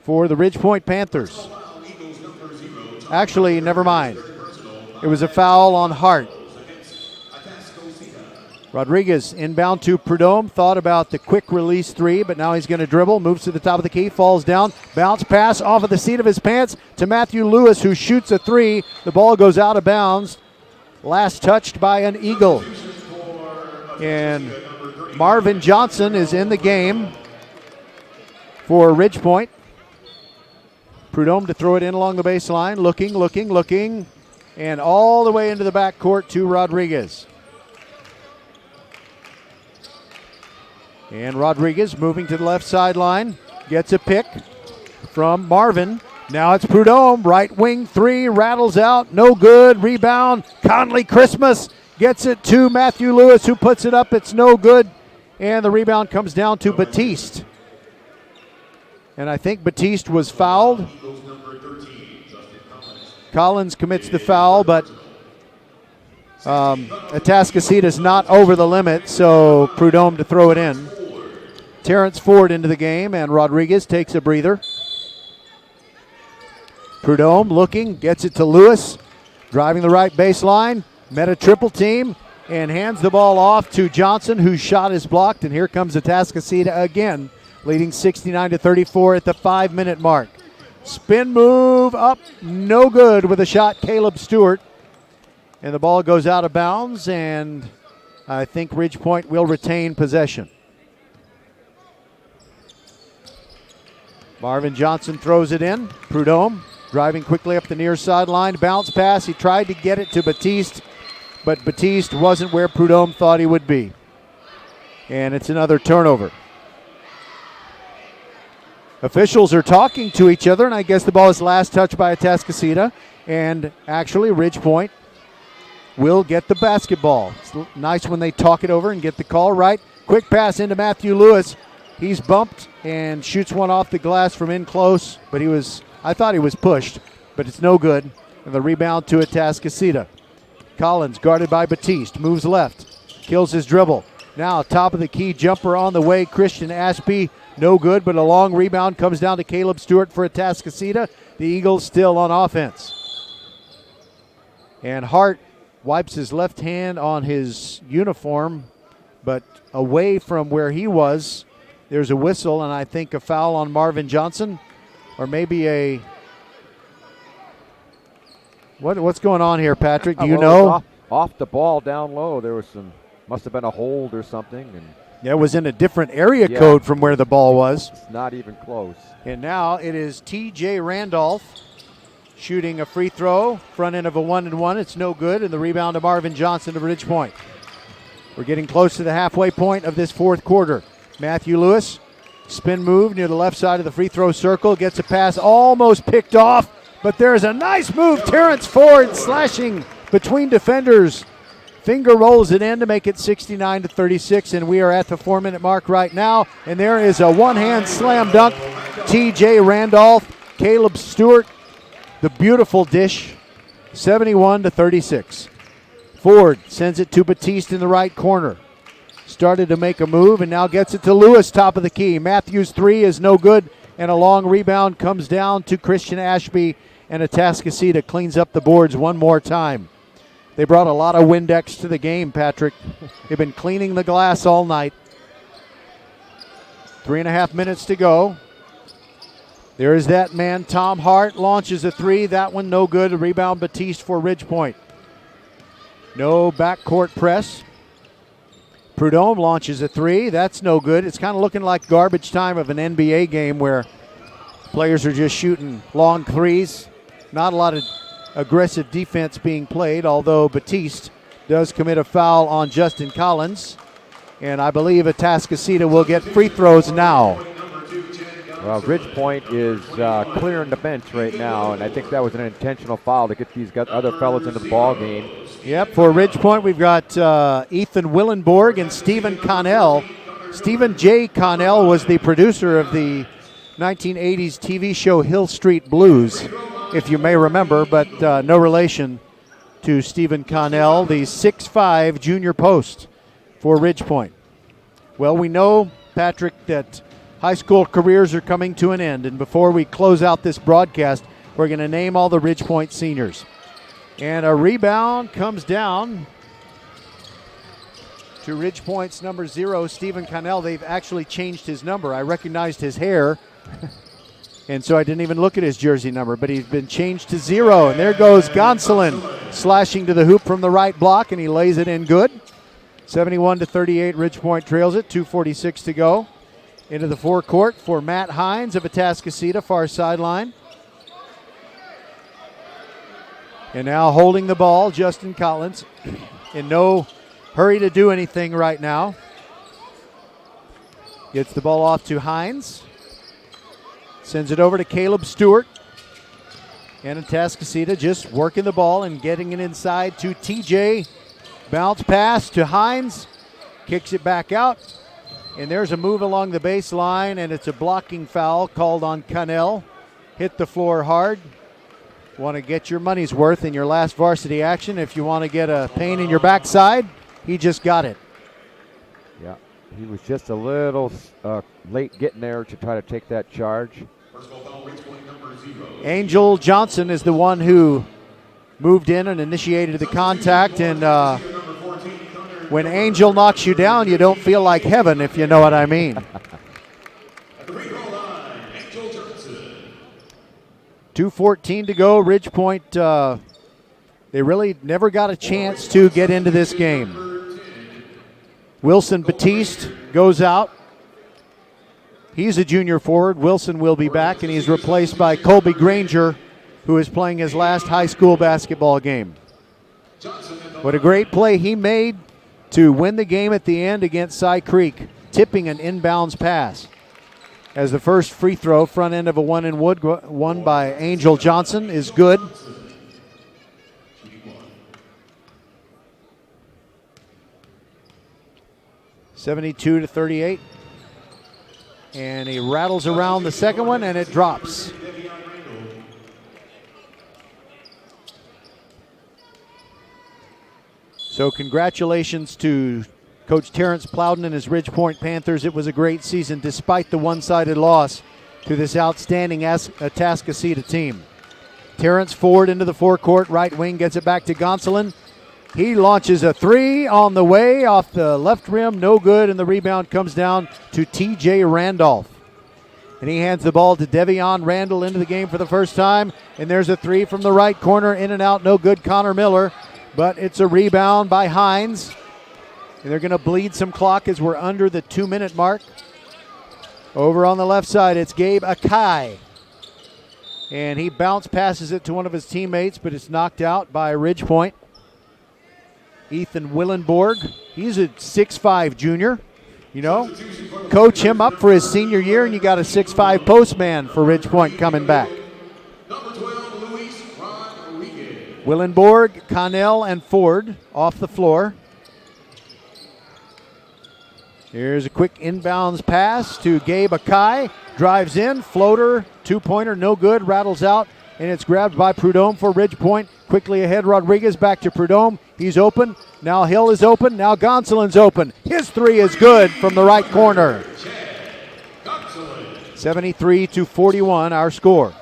for the Ridge Point Panthers. Actually, never mind. It was a foul on Hart. Rodriguez inbound to Prudhomme, thought about the quick release 3, but now he's going to dribble, moves to the top of the key, falls down, bounce pass off of the seat of his pants to Matthew Lewis, who shoots a 3. The ball goes out of bounds, last touched by an Eagle. And Marvin Johnson is in the game for Ridge Point. Prudhomme to throw it in along the baseline, looking, and all the way into the backcourt to Rodriguez. And Rodriguez moving to the left sideline, gets a pick from Marvin. Now it's Prudhomme, right wing 3, rattles out, no good, rebound. Conley Christmas gets it to Matthew Lewis, who puts it up, it's no good. And the rebound comes down to Batiste. And I think Batiste was fouled. Collins commits the foul, but Atascocita is not over the limit, so Prudhomme to throw it in. Terrence Ford into the game, and Rodriguez takes a breather. Prudhomme looking, gets it to Lewis, driving the right baseline, met a triple team, and hands the ball off to Johnson, whose shot is blocked, and here comes Atascocita again, leading 69-34 at the 5-minute mark. Spin move up, no good with a shot, Caleb Stewart. And the ball goes out of bounds, and I think Ridge Point will retain possession. Marvin Johnson throws it in. Prudhomme driving quickly up the near sideline. Bounce pass. He tried to get it to Batiste, but Batiste wasn't where Prudhomme thought he would be. And it's another turnover. Officials are talking to each other, and I guess the ball is last touched by Atascocita. And actually, Ridge Point will get the basketball. It's nice when they talk it over and get the call right. Quick pass into Matthew Lewis. He's bumped and shoots one off the glass from in close, but I thought he was pushed, but it's no good. And the rebound to Atascocita. Collins guarded by Batiste, moves left, kills his dribble. Now top of the key jumper on the way, Christian Ashby, no good, but a long rebound comes down to Caleb Stewart for Atascocita. The Eagles still on offense. And Hart wipes his left hand on his uniform, but away from where he was. There's a whistle, and I think a foul on Marvin Johnson, or maybe a what's going on here, Patrick? Do you know? Off the ball down low, there was must have been a hold or something, and yeah, it was in a different area code from where the ball was. It's not even close. And now it is T.J. Randolph shooting a free throw, front end of a 1-and-1. It's no good, and the rebound to Marvin Johnson to Ridge Point. We're getting close to the halfway point of this fourth quarter. Matthew Lewis, spin move near the left side of the free throw circle, gets a pass almost picked off, but there's a nice move. Terrence Ford slashing between defenders. Finger rolls it in to make it 69-36, and we are at the 4-minute mark right now, and there is a one-hand slam dunk. T.J. Randolph, Caleb Stewart, the beautiful dish, 71-36. Ford sends it to Batiste in the right corner. Started to make a move and now gets it to Lewis, top of the key. Matthews' three is no good, and a long rebound comes down to Christian Ashby, and Atascocita cleans up the boards one more time. They brought a lot of Windex to the game, Patrick. They've been cleaning the glass all night. 3.5 minutes to go. There is that man, Tom Hart, launches a three. That one no good. A rebound, Batiste for Ridge Point. No backcourt press. Prudhomme launches a three. That's no good. It's kind of looking like garbage time of an NBA game where players are just shooting long threes. Not a lot of aggressive defense being played, although Batiste does commit a foul on Justin Collins. And I believe Atascocita will get free throws now. Well, Ridge Point is clearing the bench right now, and I think that was an intentional foul to get these other fellas into the ball game. Yep, for Ridge Point, we've got Ethan Willenborg and Stephen Connell. Stephen J. Connell was the producer of the 1980s TV show Hill Street Blues, if you may remember, but no relation to Stephen Connell, the 6'5 junior post for Ridge Point. Well, we know, Patrick, that high school careers are coming to an end, and before we close out this broadcast, we're going to name all the Ridge Point seniors. And a rebound comes down to Ridge Point's number 0, Stephen Connell. They've actually changed his number. I recognized his hair, and so I didn't even look at his jersey number, but he's been changed to 0. And there goes Gonsolin slashing to the hoop from the right block, and he lays it in good. 71-38, Ridge Point trails it, 2:46 to go. Into the forecourt for Matt Hines of Atascocita, far sideline. And now holding the ball, Justin Collins. In no hurry to do anything right now. Gets the ball off to Hines. Sends it over to Caleb Stewart. And Atascocita just working the ball and getting it inside to TJ. Bounce pass to Hines. Kicks it back out. And there's a move along the baseline, and it's a blocking foul called on Connell. Hit the floor hard. Want to get your money's worth in your last varsity action. If you want to get a pain in your backside, he just got it. Yeah, he was just a little late getting there to try to take that charge. Angel Johnson is the one who moved in and initiated the contact, and when Angel knocks you down, you don't feel like heaven, if you know what I mean. 2:14 to go. Ridge Point, they really never got a chance to get into this game. Wilson Batiste goes out. He's a junior forward. Wilson will be back, and he's replaced by Colby Granger, who is playing his last high school basketball game. What a great play he made to win the game at the end against Cy Creek, tipping an inbounds pass. As the first free throw, front end of a one-and-wood, won by Angel Johnson, is good. (72-38). And he rattles around the second one, and it drops. So congratulations to Coach Terrence Plowden and his Ridge Point Panthers. It was a great season despite the one-sided loss to this outstanding Atascocita team. Terrence Ford into the forecourt. Right wing gets it back to Gonsolin. He launches a three on the way off the left rim. No good, and the rebound comes down to T.J. Randolph. And he hands the ball to Devion Randall into the game for the first time. And there's a three from the right corner. In and out, no good, Connor Miller. But it's a rebound by Hines. And they're going to bleed some clock as we're under the 2-minute mark. Over on the left side, it's Gabe Akai. And he passes it to one of his teammates, but it's knocked out by Ridgepoint. Ethan Willenborg, he's a 6'5 junior. You know, coach him up for his senior year, and you got a 6'5 postman for Ridgepoint coming back. Number 12, Luis Rodriguez. Willenborg, Connell, and Ford off the floor. Here's a quick inbounds pass to Gabe Akai. Drives in, floater, two-pointer, no good, rattles out, and it's grabbed by Prudhomme for Ridgepoint. Quickly ahead, Rodriguez back to Prudhomme. He's open. Now Hill is open. Now Gonsolin's open. His three is good from the right corner. 73-41, our score.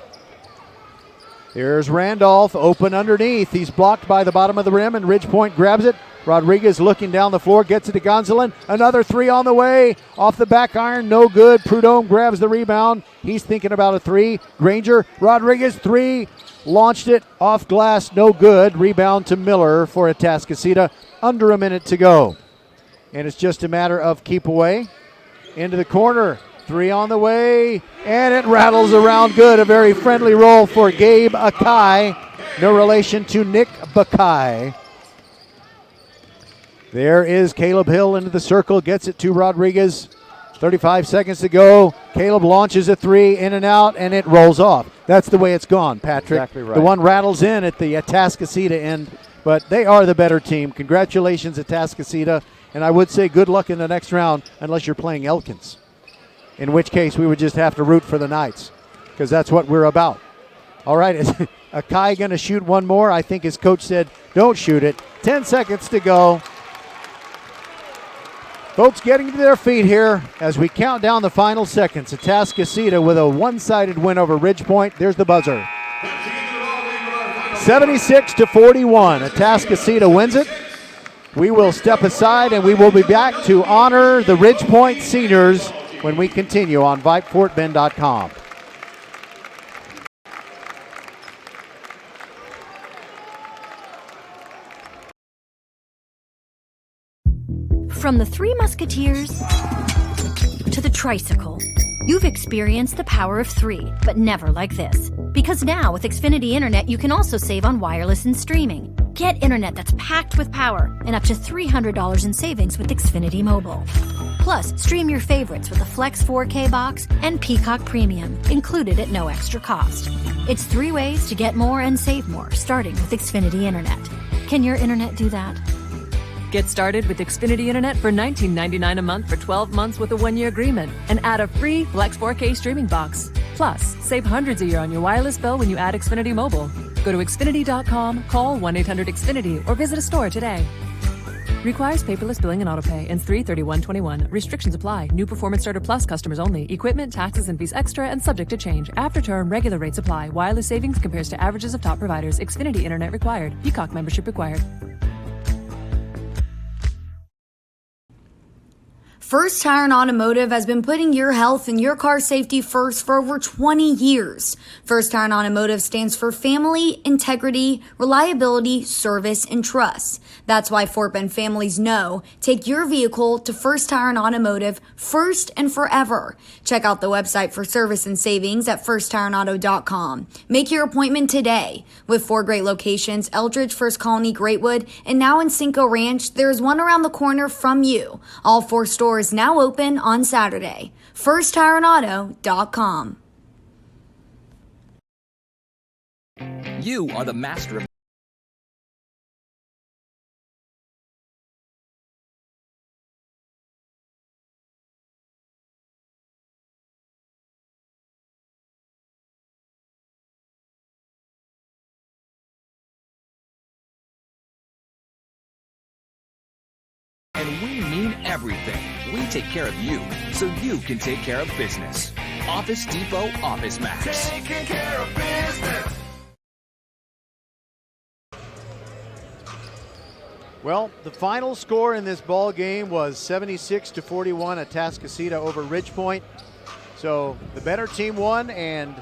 There's Randolph open underneath. He's blocked by the bottom of the rim, and Ridgepoint grabs it. Rodriguez looking down the floor, gets it to Gonsolin. Another three on the way. Off the back iron, no good. Prudhomme grabs the rebound. He's thinking about a three. Granger, Rodriguez, three. Launched it off glass, no good. Rebound to Miller for Atascocita. Under a minute to go. And it's just a matter of keep away. Into the corner. Three on the way. And it rattles around good. A very friendly roll for Gabe Akai. No relation to Nick Bakai. There is Caleb Hill into the circle. Gets it to Rodriguez. 35 seconds to go. Caleb launches a three, in and out, and it rolls off. That's the way it's gone, Patrick. Exactly right. The one rattles in at the Atascocita end, but they are the better team. Congratulations, Atascocita, and I would say good luck in the next round unless you're playing Elkins, in which case we would just have to root for the Knights because that's what we're about. All right, is Akai going to shoot one more? I think his coach said, don't shoot it. 10 seconds to go. Folks getting to their feet here as we count down the final seconds. Atascocita with a one-sided win over Ridgepoint. There's the buzzer. 76-41. Atascocita wins it. We will step aside and we will be back to honor the Ridgepoint seniors when we continue on VypeFortBend.com. From the Three Musketeers to the tricycle, you've experienced the power of three, but never like this. Because now with Xfinity Internet, you can also save on wireless and streaming. Get internet that's packed with power and up to $300 in savings with Xfinity Mobile. Plus, stream your favorites with a Flex 4K box and Peacock Premium, included at no extra cost. It's 3 ways to get more and save more, starting with Xfinity Internet. Can your internet do that? Get started with Xfinity Internet for $19.99 a month for 12 months with a 1-year agreement and add a free Flex 4K streaming box. Plus, save hundreds a year on your wireless bill when you add Xfinity Mobile. Go to Xfinity.com, call 1-800-XFINITY, or visit a store today. Requires paperless billing and autopay. Ends 3/31/21. Restrictions apply. New Performance Starter Plus customers only. Equipment, taxes, and fees extra and subject to change. After term, regular rates apply. Wireless savings compares to averages of top providers. Xfinity Internet required. Peacock membership required. First Tire and Automotive has been putting your health and your car safety first for over 20 years. First Tire and Automotive stands for family, integrity, reliability, service, and trust. That's why Fort Bend families know take your vehicle to First Tire and Automotive first and forever. Check out the website for service and savings at firsttireandauto.com. Make your appointment today. With 4 great locations, Eldridge, First Colony, Greatwood, and now in Cinco Ranch, there's one around the corner from you. All 4 stores now open on Saturday. FirstTireandAuto.com. You are the master of and we mean everything. We take care of you, so you can take care of business. Office Depot Office Max. Taking care of business. Well, the final score in this ball game was 76-41 Atascocita over Ridgepoint. So the better team won, and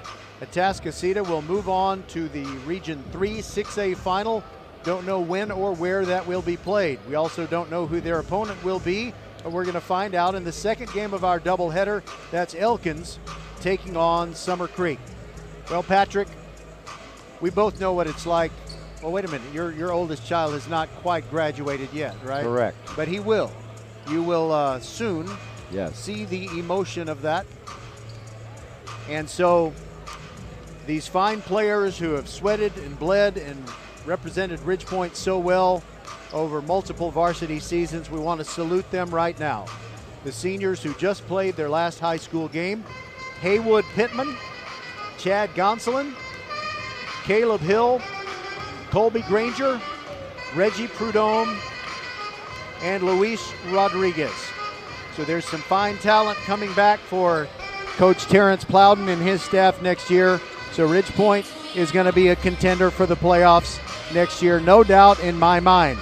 Atascocita will move on to the Region 3 6A final. Don't know when or where that will be played. We also don't know who their opponent will be, but we're going to find out in the second game of our doubleheader. That's Elkins taking on Summer Creek. Well, Patrick, we both know what it's like. Well, wait a minute. Your oldest child has not quite graduated yet, right? Correct. But he will. You will soon Yes. see the emotion of that. And so these fine players who have sweated and bled and represented Ridgepoint so well over multiple varsity seasons, we want to salute them right now. The seniors who just played their last high school game: Haywood Pittman, Chad Gonsolin, Caleb Hill, Colby Granger, Reggie Prudhomme, and Luis Rodriguez. So there's some fine talent coming back for Coach Terrence Plowden and his staff next year. So Ridgepoint is going to be a contender for the playoffs next year, no doubt in my mind.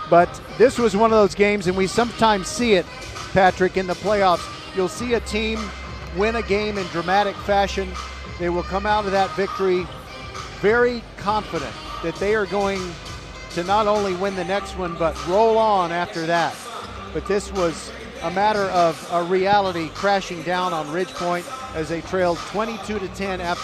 But this was one of those games, and we sometimes see it, Patrick, in the playoffs. You'll see a team win a game in dramatic fashion. They will come out of that victory very confident that they are going to not only win the next one, but roll on after that. But this was a matter of a reality crashing down on Ridgepoint as they trailed 22-10 after